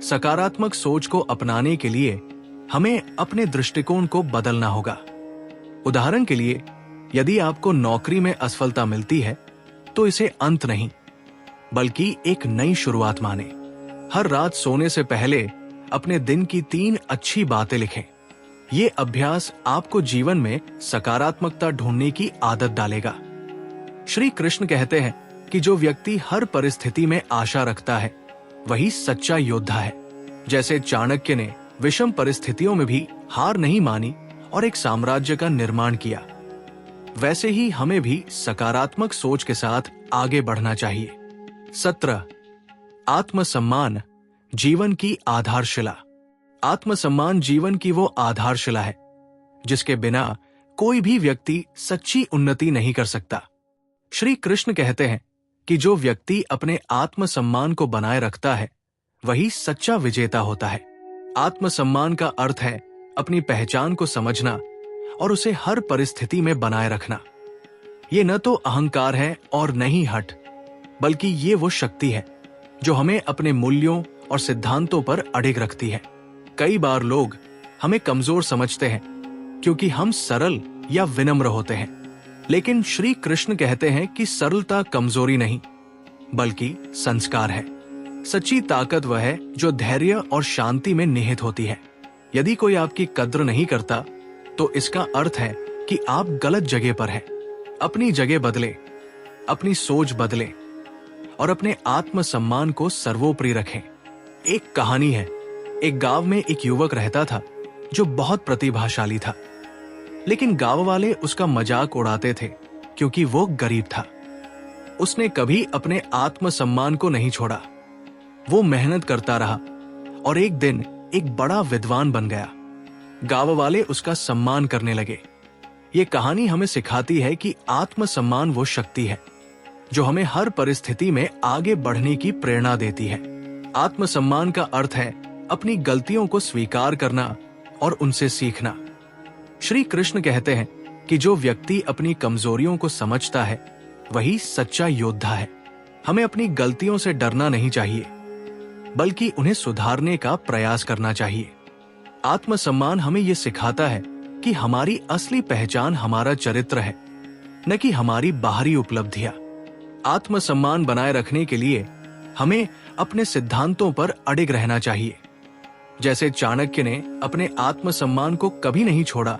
सकारात्मक सोच को अपनाने के लिए हमें अपने दृष्टिकोण को बदलना होगा। उदाहरण के लिए, यदि आपको नौकरी में असफलता मिलती है तो इसे अंत नहीं बल्कि एक नई शुरुआत माने। हर रात सोने से पहले अपने दिन की 3 अच्छी बातें लिखें। ये अभ्यास आपको जीवन में सकारात्मकता ढूंढने की आदत डालेगा। श्री कृष्ण कहते हैं कि जो व्यक्ति हर परिस्थिति में आशा रखता है वही सच्चा योद्धा है। जैसे चाणक्य ने विषम परिस्थितियों में भी हार नहीं मानी और एक साम्राज्य का निर्माण किया, वैसे ही हमें भी सकारात्मक सोच के साथ आगे बढ़ना चाहिए। 17. आत्मसम्मान जीवन की आधारशिला। आत्मसम्मान जीवन की वो आधारशिला है जिसके बिना कोई भी व्यक्ति सच्ची उन्नति नहीं कर सकता। श्री कृष्ण कहते हैं कि जो व्यक्ति अपने आत्मसम्मान को बनाए रखता है वही सच्चा विजेता होता है। आत्मसम्मान का अर्थ है अपनी पहचान को समझना और उसे हर परिस्थिति में बनाए रखना। ये न तो अहंकार है और न ही हठ, बल्कि ये वो शक्ति है जो हमें अपने मूल्यों और सिद्धांतों पर अडिग रखती है। कई बार लोग हमें कमजोर समझते हैं क्योंकि हम सरल या विनम्र होते हैं, लेकिन श्री कृष्ण कहते हैं कि सरलता कमजोरी नहीं बल्कि संस्कार है। सच्ची ताकत वह है जो धैर्य और शांति में निहित होती है। यदि कोई आपकी कद्र नहीं करता तो इसका अर्थ है कि आप गलत जगह पर हैं। अपनी जगह बदले, अपनी सोच बदले और अपने आत्मसम्मान को सर्वोपरि रखें। एक कहानी है, एक गांव में एक युवक रहता था जो बहुत प्रतिभाशाली था, लेकिन गांव वाले उसका मजाक उड़ाते थे क्योंकि वो गरीब था। उसने कभी अपने आत्मसम्मान को नहीं छोड़ा। वो मेहनत करता रहा और एक दिन एक बड़ा विद्वान बन गया। गांव वाले उसका सम्मान करने लगे। ये कहानी हमें सिखाती है कि आत्मसम्मान वो शक्ति है जो हमें हर परिस्थिति में आगे बढ़ने की प्रेरणा देती है। आत्मसम्मान का अर्थ है अपनी गलतियों को स्वीकार करना और उनसे सीखना। श्री कृष्ण कहते हैं कि जो व्यक्ति अपनी कमजोरियों को समझता है वही सच्चा योद्धा है। हमें अपनी गलतियों से डरना नहीं चाहिए बल्कि उन्हें सुधारने का प्रयास करना चाहिए। आत्मसम्मान हमें यह सिखाता है कि हमारी असली पहचान हमारा चरित्र है, न कि हमारी बाहरी उपलब्धियां। आत्मसम्मान बनाए रखने के लिए हमें अपने सिद्धांतों पर अडिग रहना चाहिए। जैसे चाणक्य ने अपने आत्मसम्मान को कभी नहीं छोड़ा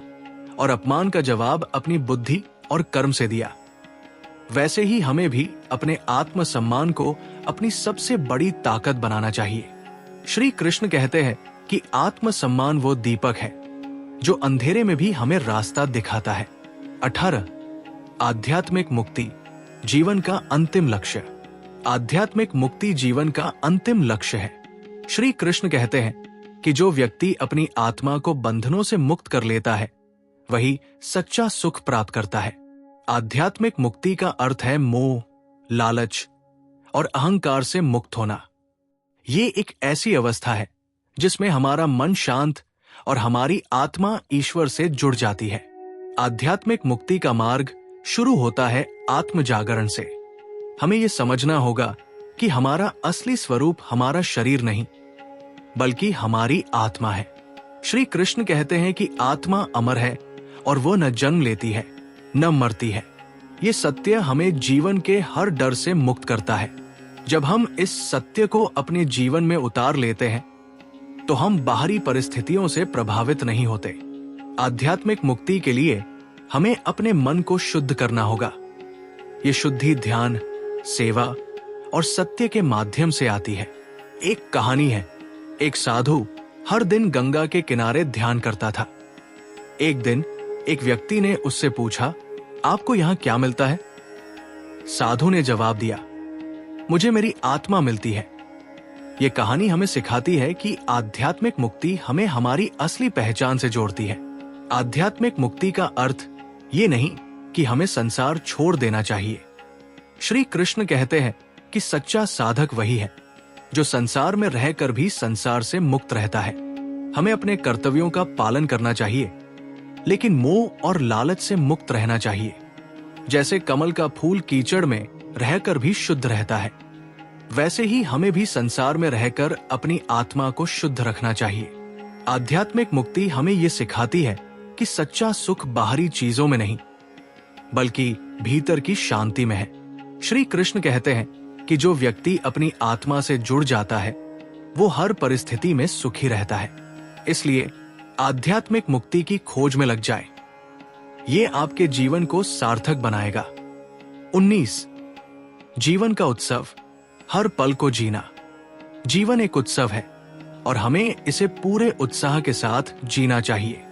और अपमान का जवाब अपनी बुद्धि और कर्म से दिया, वैसे ही हमें भी अपने आत्मसम्मान को अपनी सबसे बड़ी ताकत बनाना चाहिए। श्री कृष्ण कहते हैं कि आत्मसम्मान वो दीपक है जो अंधेरे में भी हमें रास्ता दिखाता है। 18. आध्यात्मिक मुक्ति जीवन का अंतिम लक्ष्य। आध्यात्मिक मुक्ति जीवन का अंतिम लक्ष्य है। श्री कृष्ण कहते हैं कि जो व्यक्ति अपनी आत्मा को बंधनों से मुक्त कर लेता है वही सच्चा सुख प्राप्त करता है। आध्यात्मिक मुक्ति का अर्थ है मोह, लालच और अहंकार से मुक्त होना। ये एक ऐसी अवस्था है जिसमें हमारा मन शांत और हमारी आत्मा ईश्वर से जुड़ जाती है। आध्यात्मिक मुक्ति का मार्ग शुरू होता है आत्म जागरण से। हमें यह समझना होगा कि हमारा असली स्वरूप हमारा शरीर नहीं बल्कि हमारी आत्मा है। श्री कृष्ण कहते हैं कि आत्मा अमर है और वो न जन्म लेती है न मरती है। ये सत्य हमें जीवन के हर डर से मुक्त करता है। जब हम इस सत्य को अपने जीवन में उतार लेते हैं तो हम बाहरी परिस्थितियों से प्रभावित नहीं होते। आध्यात्मिक मुक्ति के लिए हमें अपने मन को शुद्ध करना होगा। ये शुद्धि ध्यान, सेवा और सत्य के माध्यम से आती है। एक कहानी है, एक साधु हर दिन गंगा के किनारे ध्यान करता था। एक दिन एक व्यक्ति ने उससे पूछा, आपको यहाँ क्या मिलता है? साधु ने जवाब दिया, मुझे मेरी आत्मा मिलती है। ये कहानी हमें सिखाती है कि आध्यात्मिक मुक्ति हमें हमारी असली पहचान से जोड़ती है। आध्यात्मिक मुक्ति का अर्थ ये नहीं कि हमें संसार छोड़ देना चाहिए। श्री कृष्ण कहते हैं कि सच्चा साधक वही है जो संसार में रहकर भी संसार से मुक्त रहता है। हमें अपने कर्तव्यों का पालन करना चाहिए, लेकिन मोह और लालच से मुक्त रहना चाहिए। जैसे कमल का फूल कीचड़ में रहकर भी शुद्ध रहता है, वैसे ही हमें भी संसार में रहकर अपनी आत्मा को शुद्ध रखना चाहिए। आध्यात्मिक मुक्ति हमें ये सिखाती है कि सच्चा सुख बाहरी चीजों में नहीं, बल्कि भीतर की शांति में है। श्री कृष्ण कहते हैं कि जो व्यक्ति अपनी आत्मा से जुड़ जाता है वो हर परिस्थिति में सुखी रहता है। इसलिए आध्यात्मिक मुक्ति की खोज में लग जाए, ये आपके जीवन को सार्थक बनाएगा। 19 जीवन का उत्सव, हर पल को जीना। जीवन एक उत्सव है और हमें इसे पूरे उत्साह के साथ जीना चाहिए।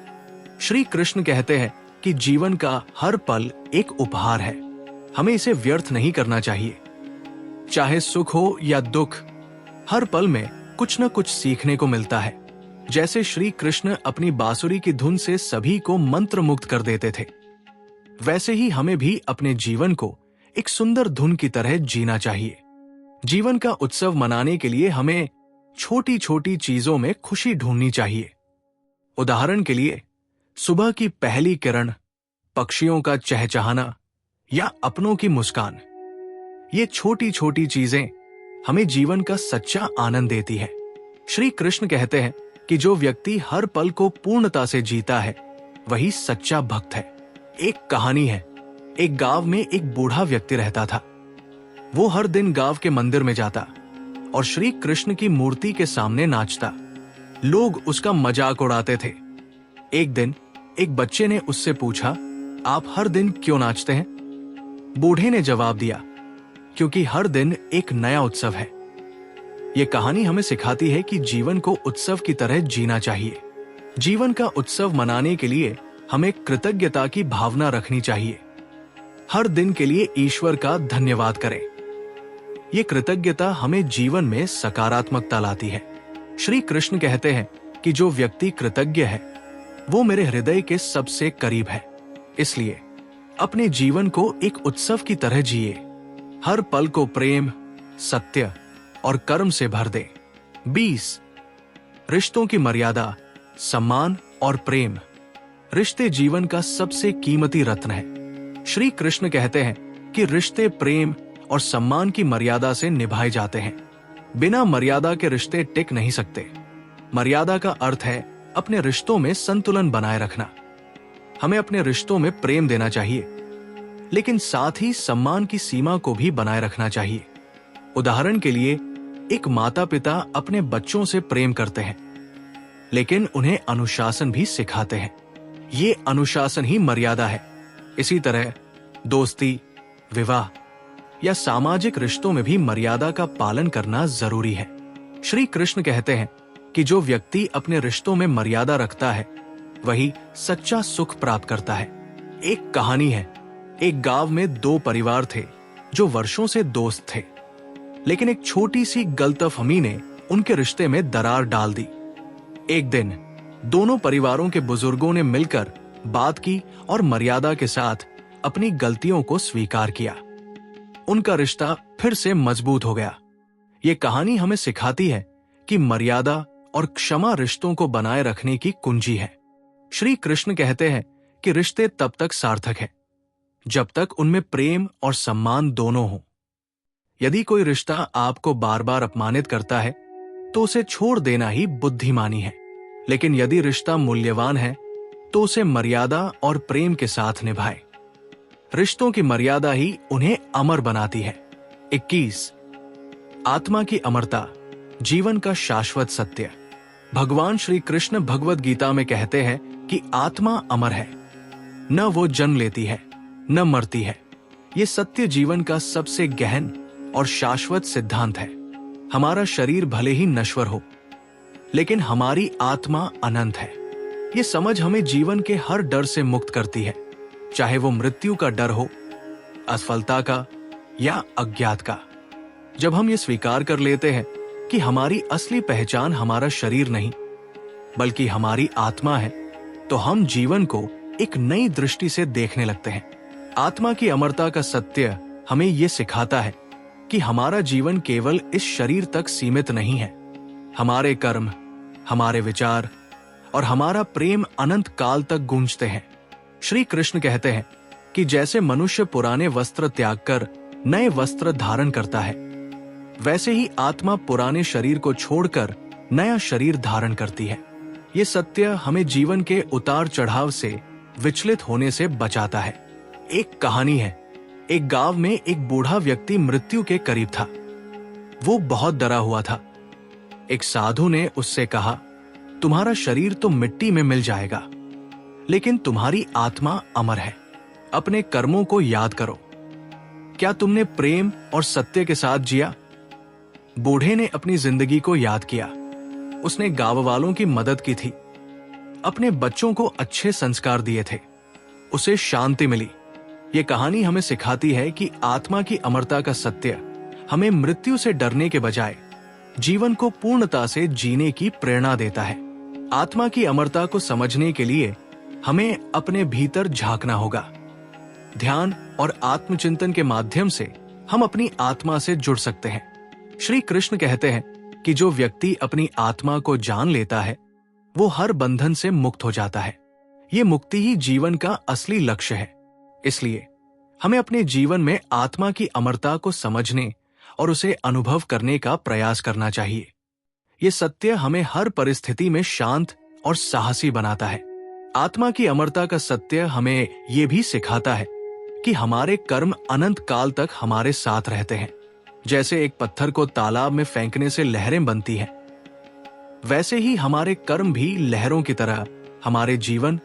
श्री कृष्ण कहते हैं कि जीवन का हर पल एक उपहार है, हमें इसे व्यर्थ नहीं करना चाहिए। चाहे सुख हो या दुख, हर पल में कुछ न कुछ सीखने को मिलता है। जैसे श्री कृष्ण अपनी बांसुरी की धुन से सभी को मंत्र मुक्त कर देते थे, वैसे ही हमें भी अपने जीवन को एक सुंदर धुन की तरह जीना चाहिए। जीवन का उत्सव मनाने के लिए हमें छोटी छोटी चीजों में खुशी ढूंढनी चाहिए। उदाहरण के लिए सुबह की पहली किरण, पक्षियों का चहचहाना या अपनों की मुस्कान। ये छोटी छोटी चीजें हमें जीवन का सच्चा आनंद देती है। श्री कृष्ण कहते हैं कि जो व्यक्ति हर पल को पूर्णता से जीता है वही सच्चा भक्त है। एक कहानी है, एक गांव में एक बूढ़ा व्यक्ति रहता था। वो हर दिन गांव के मंदिर में जाता और श्री कृष्ण की मूर्ति के सामने नाचता। लोग उसका मजाक उड़ाते थे। एक दिन एक बच्चे ने उससे पूछा, आप हर दिन क्यों नाचते हैं? बूढ़े ने जवाब दिया, क्योंकि हर दिन एक नया उत्सव है। ये कहानी हमें सिखाती है कि जीवन को उत्सव की तरह जीना चाहिए। जीवन का उत्सव मनाने के लिए हमें कृतज्ञता की भावना रखनी चाहिए। हर दिन के लिए ईश्वर का धन्यवाद करें। ये कृतज्ञता हमें जीवन में सकारात्मकता लाती है। श्री कृष्ण कहते हैं कि जो व्यक्ति कृतज्ञ है वो मेरे हृदय के सबसे करीब है। इसलिए अपने जीवन को एक उत्सव की तरह जिए। हर पल को प्रेम, सत्य और कर्म से भर दे। 20 रिश्तों की मर्यादा, सम्मान और प्रेम। रिश्ते जीवन का सबसे कीमती रत्न है। श्री कृष्ण कहते हैं कि रिश्ते प्रेम और सम्मान की मर्यादा से निभाए जाते हैं। बिना मर्यादा के रिश्ते टिक नहीं सकते। मर्यादा का अर्थ है अपने रिश्तों में संतुलन बनाए रखना। हमें अपने रिश्तों में प्रेम देना चाहिए, लेकिन साथ ही सम्मान की सीमा को भी बनाए रखना चाहिए। उदाहरण के लिए एक माता पिता अपने बच्चों से प्रेम करते हैं, लेकिन उन्हें अनुशासन भी सिखाते हैं। ये अनुशासन ही मर्यादा है। इसी तरह दोस्ती, विवाह या सामाजिक रिश्तों में भी मर्यादा का पालन करना जरूरी है। श्री कृष्ण कहते हैं कि जो व्यक्ति अपने रिश्तों में मर्यादा रखता है वही सच्चा सुख प्राप्त करता है। एक कहानी है, एक गांव में 2 परिवार थे जो वर्षों से दोस्त थे, लेकिन एक छोटी सी गलतफहमी ने उनके रिश्ते में दरार डाल दी। एक दिन दोनों परिवारों के बुजुर्गों ने मिलकर बात की और मर्यादा के साथ अपनी गलतियों को स्वीकार किया। उनका रिश्ता फिर से मजबूत हो गया। ये कहानी हमें सिखाती है कि मर्यादा और क्षमा रिश्तों को बनाए रखने की कुंजी है। श्री कृष्ण कहते हैं कि रिश्ते तब तक सार्थक है जब तक उनमें प्रेम और सम्मान दोनों हो। यदि कोई रिश्ता आपको बार बार अपमानित करता है तो उसे छोड़ देना ही बुद्धिमानी है, लेकिन यदि रिश्ता मूल्यवान है तो उसे मर्यादा और प्रेम के साथ निभाए। रिश्तों की मर्यादा ही उन्हें अमर बनाती है। 21 आत्मा की अमरता, जीवन का शाश्वत सत्य। भगवान श्री कृष्ण भगवद गीता में कहते हैं कि आत्मा अमर है, न वो जन्म लेती है न मरती है। ये सत्य जीवन का सबसे गहन और शाश्वत सिद्धांत है। हमारा शरीर भले ही नश्वर हो, लेकिन हमारी आत्मा अनंत है। ये समझ हमें जीवन के हर डर से मुक्त करती है, चाहे वो मृत्यु का डर हो, असफलता का या अज्ञात का। जब हम ये स्वीकार कर लेते हैं कि हमारी असली पहचान हमारा शरीर नहीं बल्कि हमारी आत्मा है, तो हम जीवन को एक नई दृष्टि से देखने लगते हैं। आत्मा की अमरता का सत्य हमें ये सिखाता है कि हमारा जीवन केवल इस शरीर तक सीमित नहीं है। हमारे कर्म, हमारे विचार और हमारा प्रेम अनंत काल तक गूंजते हैं। श्री कृष्ण कहते हैं कि जैसे मनुष्य पुराने वस्त्र त्याग कर नए वस्त्र धारण करता है, वैसे ही आत्मा पुराने शरीर को छोड़कर नया शरीर धारण करती है। ये सत्य हमें जीवन के उतार चढ़ाव से विचलित होने से बचाता है। एक कहानी है। एक गांव में एक बूढ़ा व्यक्ति मृत्यु के करीब था। वो बहुत डरा हुआ था। एक साधु ने उससे कहा, तुम्हारा शरीर तो मिट्टी में मिल जाएगा, लेकिन तुम्हारी आत्मा अमर है। अपने कर्मों को याद करो। क्या तुमने प्रेम और सत्य के साथ जिया? बूढ़े ने अपनी जिंदगी को याद किया। उसने गांव वालों की मदद की थी, अपने बच्चों को अच्छे संस्कार दिए थे। उसे शांति मिली। ये कहानी हमें सिखाती है कि आत्मा की अमरता का सत्य हमें मृत्यु से डरने के बजाय जीवन को पूर्णता से जीने की प्रेरणा देता है। आत्मा की अमरता को समझने के लिए हमें अपने भीतर झांकना होगा। ध्यान और आत्मचिंतन के माध्यम से हम अपनी आत्मा से जुड़ सकते हैं। श्री कृष्ण कहते हैं कि जो व्यक्ति अपनी आत्मा को जान लेता है, वो हर बंधन से मुक्त हो जाता है। ये मुक्ति ही जीवन का असली लक्ष्य है। इसलिए हमें अपने जीवन में आत्मा की अमरता को समझने और उसे अनुभव करने का प्रयास करना चाहिए। ये सत्य हमें हर परिस्थिति में शांत और साहसी बनाता है। आत्मा की अमरता का सत्य हमें ये भी सिखाता है कि हमारे कर्म अनंत काल तक हमारे साथ रहते हैं। जैसे एक पत्थर को तालाब में फेंकने से लहरें बनती हैं, वैसे ही हमारे कर्म भी लहरों की तरह हमारे जीवन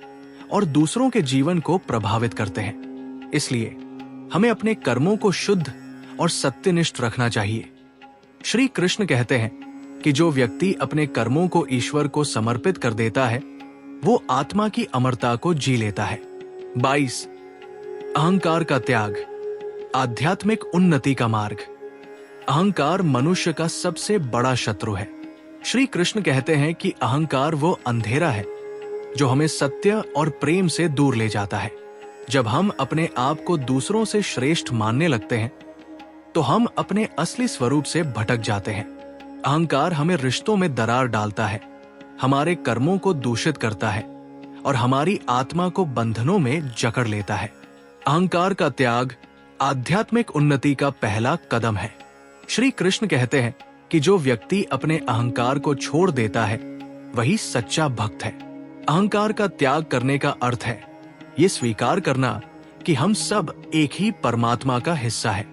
और दूसरों के जीवन को प्रभावित करते हैं। इसलिए हमें अपने कर्मों को शुद्ध और सत्यनिष्ठ रखना चाहिए। श्री कृष्ण कहते हैं कि जो व्यक्ति अपने कर्मों को ईश्वर को समर्पित कर देता है, वो आत्मा की अमरता को जी लेता है। 22. अहंकार का त्याग, आध्यात्मिक उन्नति का मार्ग। अहंकार मनुष्य का सबसे बड़ा शत्रु है। श्री कृष्ण कहते हैं कि अहंकार वो अंधेरा है जो हमें सत्य और प्रेम से दूर ले जाता है। जब हम अपने आप को दूसरों से श्रेष्ठ मानने लगते हैं, तो हम अपने असली स्वरूप से भटक जाते हैं। अहंकार हमें रिश्तों में दरार डालता है, हमारे कर्मों को दूषित करता है और हमारी आत्मा को बंधनों में जकड़ लेता है। अहंकार का त्याग आध्यात्मिक उन्नति का पहला कदम है। श्री कृष्ण कहते हैं कि जो व्यक्ति अपने अहंकार को छोड़ देता है, वही सच्चा भक्त है। अहंकार का त्याग करने का अर्थ है ये स्वीकार करना कि हम सब एक ही परमात्मा का हिस्सा है।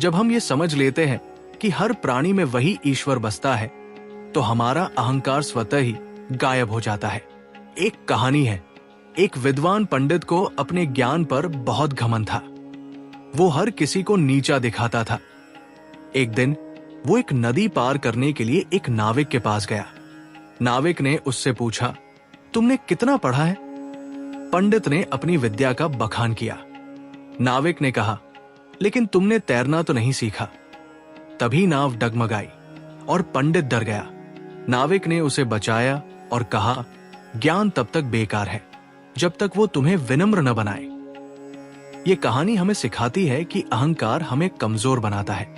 जब हम ये समझ लेते हैं कि हर प्राणी में वही ईश्वर बसता है, तो हमारा अहंकार स्वतः ही गायब हो जाता है। एक कहानी है। एक विद्वान पंडित को अपने ज्ञान पर बहुत घमंड था। वो हर किसी को नीचा दिखाता था। एक दिन वो एक नदी पार करने के लिए एक नाविक के पास गया। नाविक ने उससे पूछा, तुमने कितना पढ़ा है? पंडित ने अपनी विद्या का बखान किया। नाविक ने कहा, लेकिन तुमने तैरना तो नहीं सीखा। तभी नाव डगमगाई और पंडित डर गया। नाविक ने उसे बचाया और कहा, ज्ञान तब तक बेकार है जब तक वो तुम्हें विनम्र न बनाए। ये कहानी हमें सिखाती है कि अहंकार हमें कमजोर बनाता है,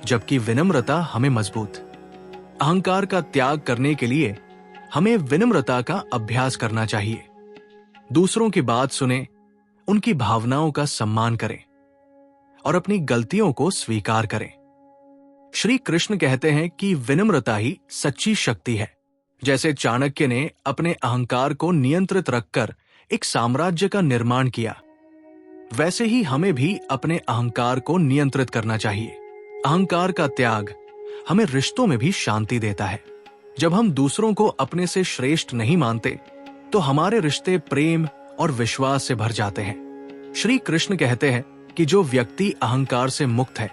जबकि विनम्रता हमें मजबूत। अहंकार का त्याग करने के लिए हमें विनम्रता का अभ्यास करना चाहिए। दूसरों की बात सुने, उनकी भावनाओं का सम्मान करें और अपनी गलतियों को स्वीकार करें। श्री कृष्ण कहते हैं कि विनम्रता ही सच्ची शक्ति है। जैसे चाणक्य ने अपने अहंकार को नियंत्रित रखकर एक साम्राज्य का निर्माण किया, वैसे ही हमें भी अपने अहंकार को नियंत्रित करना चाहिए। अहंकार का त्याग हमें रिश्तों में भी शांति देता है। जब हम दूसरों को अपने से श्रेष्ठ नहीं मानते, तो हमारे रिश्ते प्रेम और विश्वास से भर जाते हैं। श्री कृष्ण कहते हैं कि जो व्यक्ति अहंकार से मुक्त है,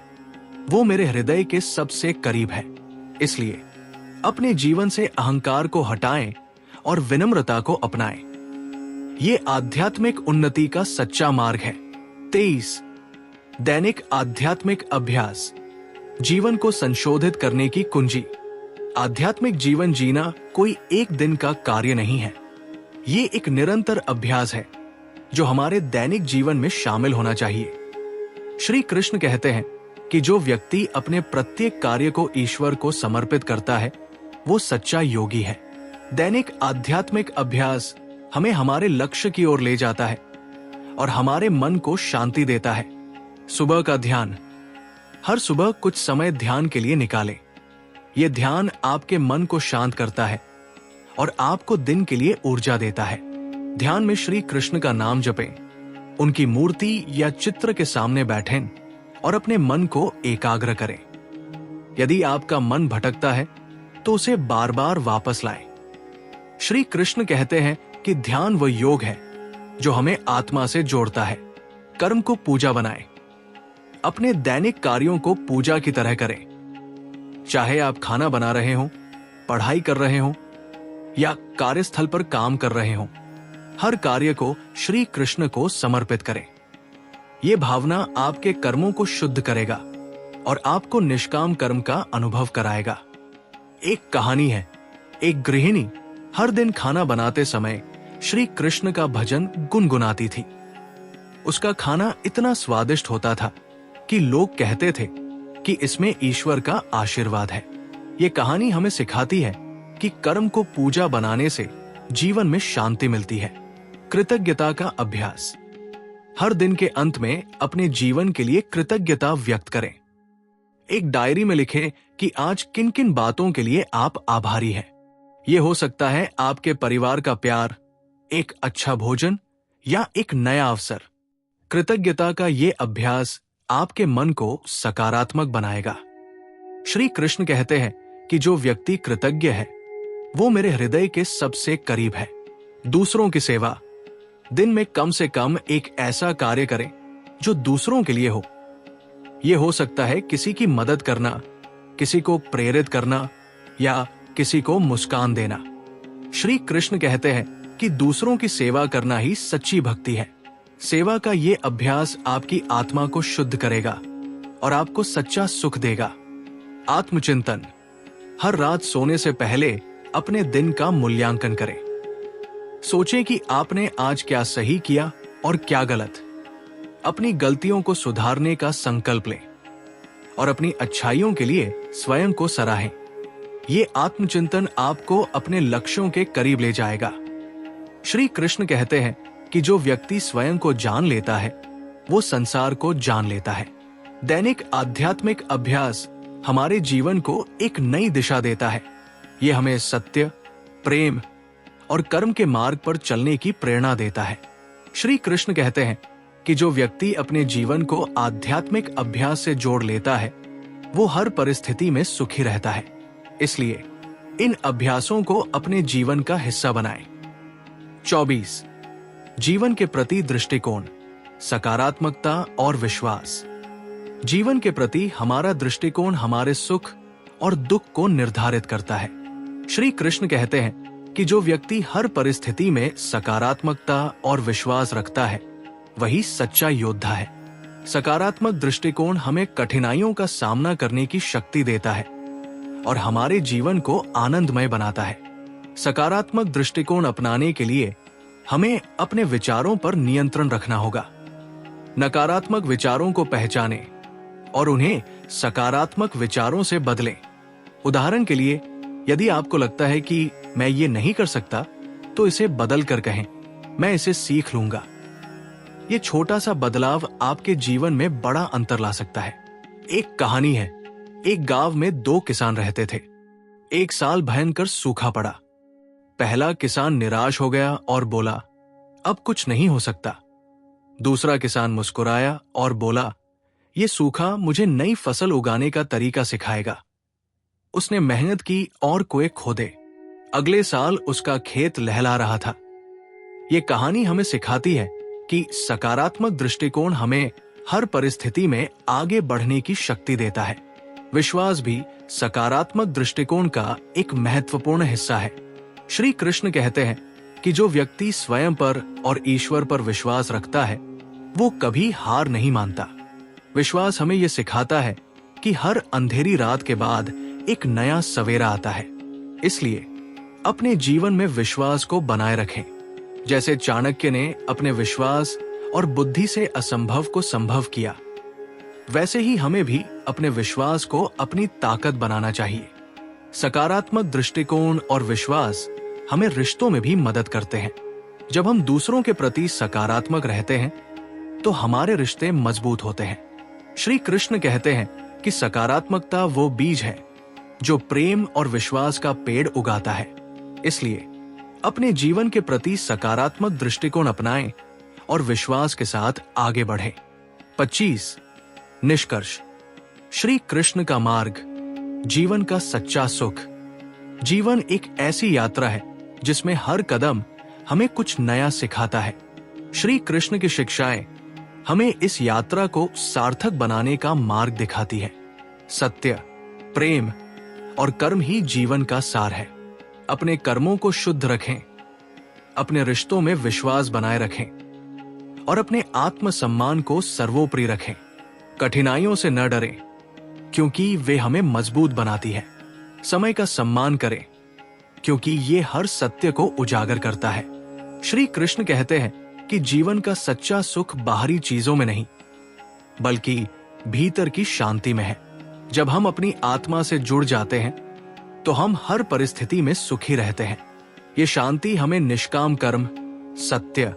वो मेरे हृदय के सबसे करीब है। इसलिए अपने जीवन से अहंकार को हटाएं और विनम्रता को अपनाएं। ये आध्यात्मिक उन्नति का सच्चा मार्ग है। 23. दैनिक आध्यात्मिक अभ्यास, जीवन को संशोधित करने की कुंजी। आध्यात्मिक जीवन जीना कोई एक दिन का कार्य नहीं है। ये एक निरंतर अभ्यास है जो हमारे दैनिक जीवन में शामिल होना चाहिए। श्री कृष्ण कहते हैं कि जो व्यक्ति अपने प्रत्येक कार्य को ईश्वर को समर्पित करता है, वो सच्चा योगी है। दैनिक आध्यात्मिक अभ्यास हमें हमारे लक्ष्य की ओर ले जाता है और हमारे मन को शांति देता है। सुबह का ध्यान। हर सुबह कुछ समय ध्यान के लिए निकालें। यह ध्यान आपके मन को शांत करता है और आपको दिन के लिए ऊर्जा देता है। ध्यान में श्री कृष्ण का नाम जपें, उनकी मूर्ति या चित्र के सामने बैठें और अपने मन को एकाग्र करें। यदि आपका मन भटकता है तो उसे बार बार वापस लाएं। श्री कृष्ण कहते हैं कि ध्यान वह योग है जो हमें आत्मा से जोड़ता है। कर्म को पूजा बनाएं। अपने दैनिक कार्यों को पूजा की तरह करें। चाहे आप खाना बना रहे हों, पढ़ाई कर रहे हों या कार्यस्थल पर काम कर रहे हों, हर कार्य को श्री कृष्ण को समर्पित करें। यह भावना आपके कर्मों को शुद्ध करेगा और आपको निष्काम कर्म का अनुभव कराएगा। एक कहानी है, एक गृहिणी हर दिन खाना बनाते समय श्री कृष्ण का भजन गुनगुनाती थी। उसका खाना इतना स्वादिष्ट होता था कि लोग कहते थे कि इसमें ईश्वर का आशीर्वाद है। ये कहानी हमें सिखाती है कि कर्म को पूजा बनाने से जीवन में शांति मिलती है। कृतज्ञता का अभ्यास। हर दिन के अंत में अपने जीवन के लिए कृतज्ञता व्यक्त करें। एक डायरी में लिखें कि आज किन किन बातों के लिए आप आभारी हैं। यह हो सकता है आपके परिवार का प्यार, एक अच्छा भोजन या एक नया अवसर। कृतज्ञता का यह अभ्यास आपके मन को सकारात्मक बनाएगा। श्री कृष्ण कहते हैं कि जो व्यक्ति कृतज्ञ है वो मेरे हृदय के सबसे करीब है। दूसरों की सेवा। दिन में कम से कम एक ऐसा कार्य करें जो दूसरों के लिए हो। यह हो सकता है किसी की मदद करना, किसी को प्रेरित करना या किसी को मुस्कान देना। श्री कृष्ण कहते हैं कि दूसरों की सेवा करना ही सच्ची भक्ति है। सेवा का ये अभ्यास आपकी आत्मा को शुद्ध करेगा और आपको सच्चा सुख देगा। आत्मचिंतन। हर रात सोने से पहले अपने दिन का मूल्यांकन करें। सोचें कि आपने आज क्या सही किया और क्या गलत। अपनी गलतियों को सुधारने का संकल्प लें और अपनी अच्छाइयों के लिए स्वयं को सराहें। ये आत्मचिंतन आपको अपने लक्ष्यों के करीब ले जाएगा। श्री कृष्ण कहते हैं कि जो व्यक्ति स्वयं को जान लेता है वो संसार को जान लेता है। दैनिक आध्यात्मिक अभ्यास हमारे जीवन को एक नई दिशा देता है। ये हमें सत्य, प्रेम और कर्म के मार्ग पर चलने की प्रेरणा देता है। श्री कृष्ण कहते हैं कि जो व्यक्ति अपने जीवन को आध्यात्मिक अभ्यास से जोड़ लेता है वो हर परिस्थिति में सुखी रहता है। इसलिए इन अभ्यासों को अपने जीवन का हिस्सा बनाएं। 24. जीवन के प्रति दृष्टिकोण, सकारात्मकता और विश्वास। जीवन के प्रति हमारा दृष्टिकोण हमारे सुख और दुख को निर्धारित करता है। श्री कृष्ण कहते हैं कि जो व्यक्ति हर परिस्थिति में सकारात्मकता और विश्वास रखता है वही सच्चा योद्धा है। सकारात्मक दृष्टिकोण हमें कठिनाइयों का सामना करने की शक्ति देता है और हमारे जीवन को आनंदमय बनाता है। सकारात्मक दृष्टिकोण अपनाने के लिए हमें अपने विचारों पर नियंत्रण रखना होगा। नकारात्मक विचारों को पहचानें और उन्हें सकारात्मक विचारों से बदलें। उदाहरण के लिए, यदि आपको लगता है कि मैं ये नहीं कर सकता, तो इसे बदल कर कहें, मैं इसे सीख लूंगा। ये छोटा सा बदलाव आपके जीवन में बड़ा अंतर ला सकता है। एक कहानी है, एक गांव में 2 किसान रहते थे। एक साल भयंकर सूखा पड़ा। पहला किसान निराश हो गया और बोला, अब कुछ नहीं हो सकता। दूसरा किसान मुस्कुराया और बोला, ये सूखा मुझे नई फसल उगाने का तरीका सिखाएगा। उसने मेहनत की और कुएं खोदे। अगले साल उसका खेत लहला रहा था। ये कहानी हमें सिखाती है कि सकारात्मक दृष्टिकोण हमें हर परिस्थिति में आगे बढ़ने की शक्ति देता है। विश्वास भी सकारात्मक दृष्टिकोण का एक महत्वपूर्ण हिस्सा है। श्री कृष्ण कहते हैं कि जो व्यक्ति स्वयं पर और ईश्वर पर विश्वास रखता है वो कभी हार नहीं मानता। विश्वास हमें यह सिखाता है कि हर अंधेरी रात के बाद एक नया सवेरा आता है। इसलिए अपने जीवन में विश्वास को बनाए रखें। जैसे चाणक्य ने अपने विश्वास और बुद्धि से असंभव को संभव किया, वैसे ही हमें भी अपने विश्वास को अपनी ताकत बनाना चाहिए। सकारात्मक दृष्टिकोण और विश्वास हमें रिश्तों में भी मदद करते हैं। जब हम दूसरों के प्रति सकारात्मक रहते हैं तो हमारे रिश्ते मजबूत होते हैं। श्री कृष्ण कहते हैं कि सकारात्मकता वो बीज है जो प्रेम और विश्वास का पेड़ उगाता है। इसलिए अपने जीवन के प्रति सकारात्मक दृष्टिकोण अपनाएं और विश्वास के साथ आगे बढ़ें। 25 निष्कर्ष। श्री कृष्ण का मार्ग जीवन का सच्चा सुख। जीवन एक ऐसी यात्रा है जिसमें हर कदम हमें कुछ नया सिखाता है। श्री कृष्ण की शिक्षाएं हमें इस यात्रा को सार्थक बनाने का मार्ग दिखाती है। सत्य, प्रेम और कर्म ही जीवन का सार है। अपने कर्मों को शुद्ध रखें, अपने रिश्तों में विश्वास बनाए रखें और अपने आत्मसम्मान को सर्वोपरि रखें। कठिनाइयों से न डरें क्योंकि वे हमें मजबूत बनाती है। समय का सम्मान करें क्योंकि ये हर सत्य को उजागर करता है। श्री कृष्ण कहते हैं कि जीवन का सच्चा सुख बाहरी चीजों में नहीं बल्कि भीतर की शांति में है। जब हम अपनी आत्मा से जुड़ जाते हैं तो हम हर परिस्थिति में सुखी रहते हैं। ये शांति हमें निष्काम कर्म, सत्य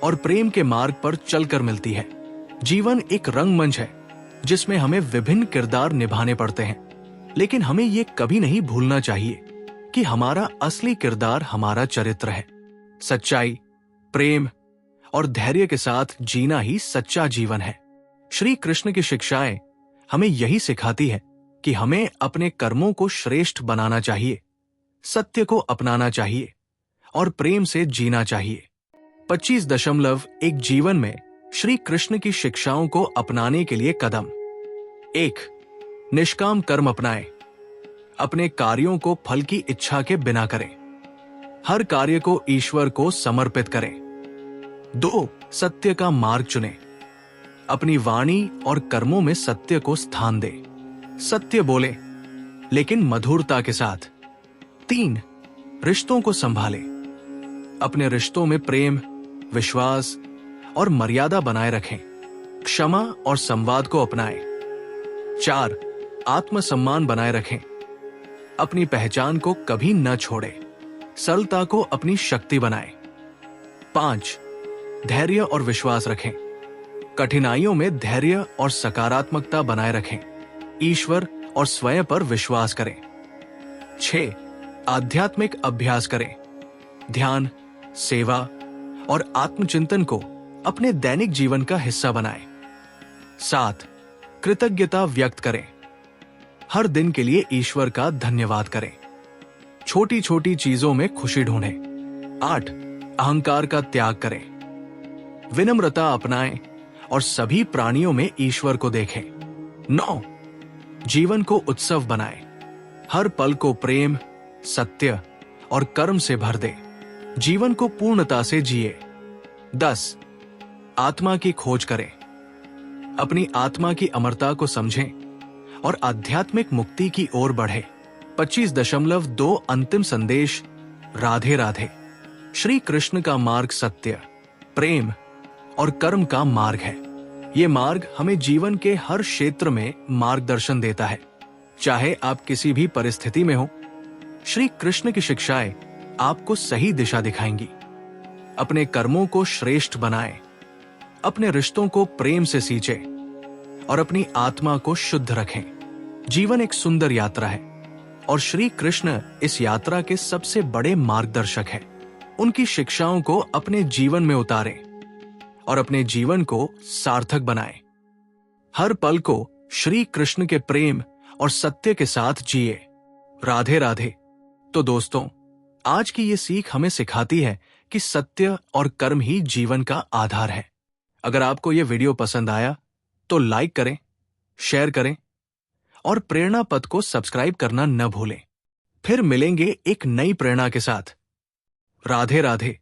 और प्रेम के मार्ग पर चलकर मिलती है। जीवन एक रंगमंच है जिसमें हमें विभिन्न किरदार निभाने पड़ते हैं, लेकिन हमें ये कभी नहीं भूलना चाहिए कि हमारा असली किरदार हमारा चरित्र है। सच्चाई, प्रेम और धैर्य के साथ जीना ही सच्चा जीवन है। श्री कृष्ण की शिक्षाएं हमें यही सिखाती है कि हमें अपने कर्मों को श्रेष्ठ बनाना चाहिए, सत्य को अपनाना चाहिए और प्रेम से जीना चाहिए। 25 जीवन में श्री कृष्ण की शिक्षाओं को अपनाने के लिए कदम। 1 निष्काम कर्म अपनाएं। अपने कार्यों को फल की इच्छा के बिना करें। हर कार्य को ईश्वर को समर्पित करें। 2 सत्य का मार्ग चुनें। अपनी वाणी और कर्मों में सत्य को स्थान दें। सत्य बोले लेकिन मधुरता के साथ। 3 रिश्तों को संभालें। अपने रिश्तों में प्रेम, विश्वास और मर्यादा बनाए रखें। क्षमा और संवाद को अपनाएं। 4 आत्मसम्मान बनाए रखें। अपनी पहचान को कभी न छोड़ें। सरलता को अपनी शक्ति बनाएं। 5 धैर्य और विश्वास रखें। कठिनाइयों में धैर्य और सकारात्मकता बनाए रखें। ईश्वर और स्वयं पर विश्वास करें। 6 आध्यात्मिक अभ्यास करें। ध्यान, सेवा और आत्मचिंतन को अपने दैनिक जीवन का हिस्सा बनाएं। 7 कृतज्ञता व्यक्त करें। हर दिन के लिए ईश्वर का धन्यवाद करें। छोटी छोटी चीजों में खुशी ढूंढें। 8 अहंकार का त्याग करें। विनम्रता अपनाएं और सभी प्राणियों में ईश्वर को देखें। 9 जीवन को उत्सव बनाएं। हर पल को प्रेम, सत्य और कर्म से भर दे। जीवन को पूर्णता से जिए। 10 आत्मा की खोज करें। अपनी आत्मा की अमरता को समझें और आध्यात्मिक मुक्ति की ओर बढ़े। 25.2 अंतिम संदेश। राधे राधे। श्री कृष्ण का मार्ग सत्य, प्रेम और कर्म का मार्ग है। ये मार्ग हमें जीवन के हर क्षेत्र में मार्गदर्शन देता है। चाहे आप किसी भी परिस्थिति में हो, श्री कृष्ण की शिक्षाएं आपको सही दिशा दिखाएंगी। अपने कर्मों को श्रेष्ठ बनाएं, अपने रिश्तों को प्रेम से सींचें और अपनी आत्मा को शुद्ध रखें। जीवन एक सुंदर यात्रा है और श्री कृष्ण इस यात्रा के सबसे बड़े मार्गदर्शक हैं। उनकी शिक्षाओं को अपने जीवन में उतारें और अपने जीवन को सार्थक बनाएं। हर पल को श्री कृष्ण के प्रेम और सत्य के साथ जिए। राधे राधे। तो दोस्तों, आज की ये सीख हमें सिखाती है कि सत्य और कर्म ही जीवन का आधार है। अगर आपको ये वीडियो पसंद आया तो लाइक करें, शेयर करें और प्रेरणा पथ को सब्सक्राइब करना न भूलें। फिर मिलेंगे एक नई प्रेरणा के साथ। राधे राधे।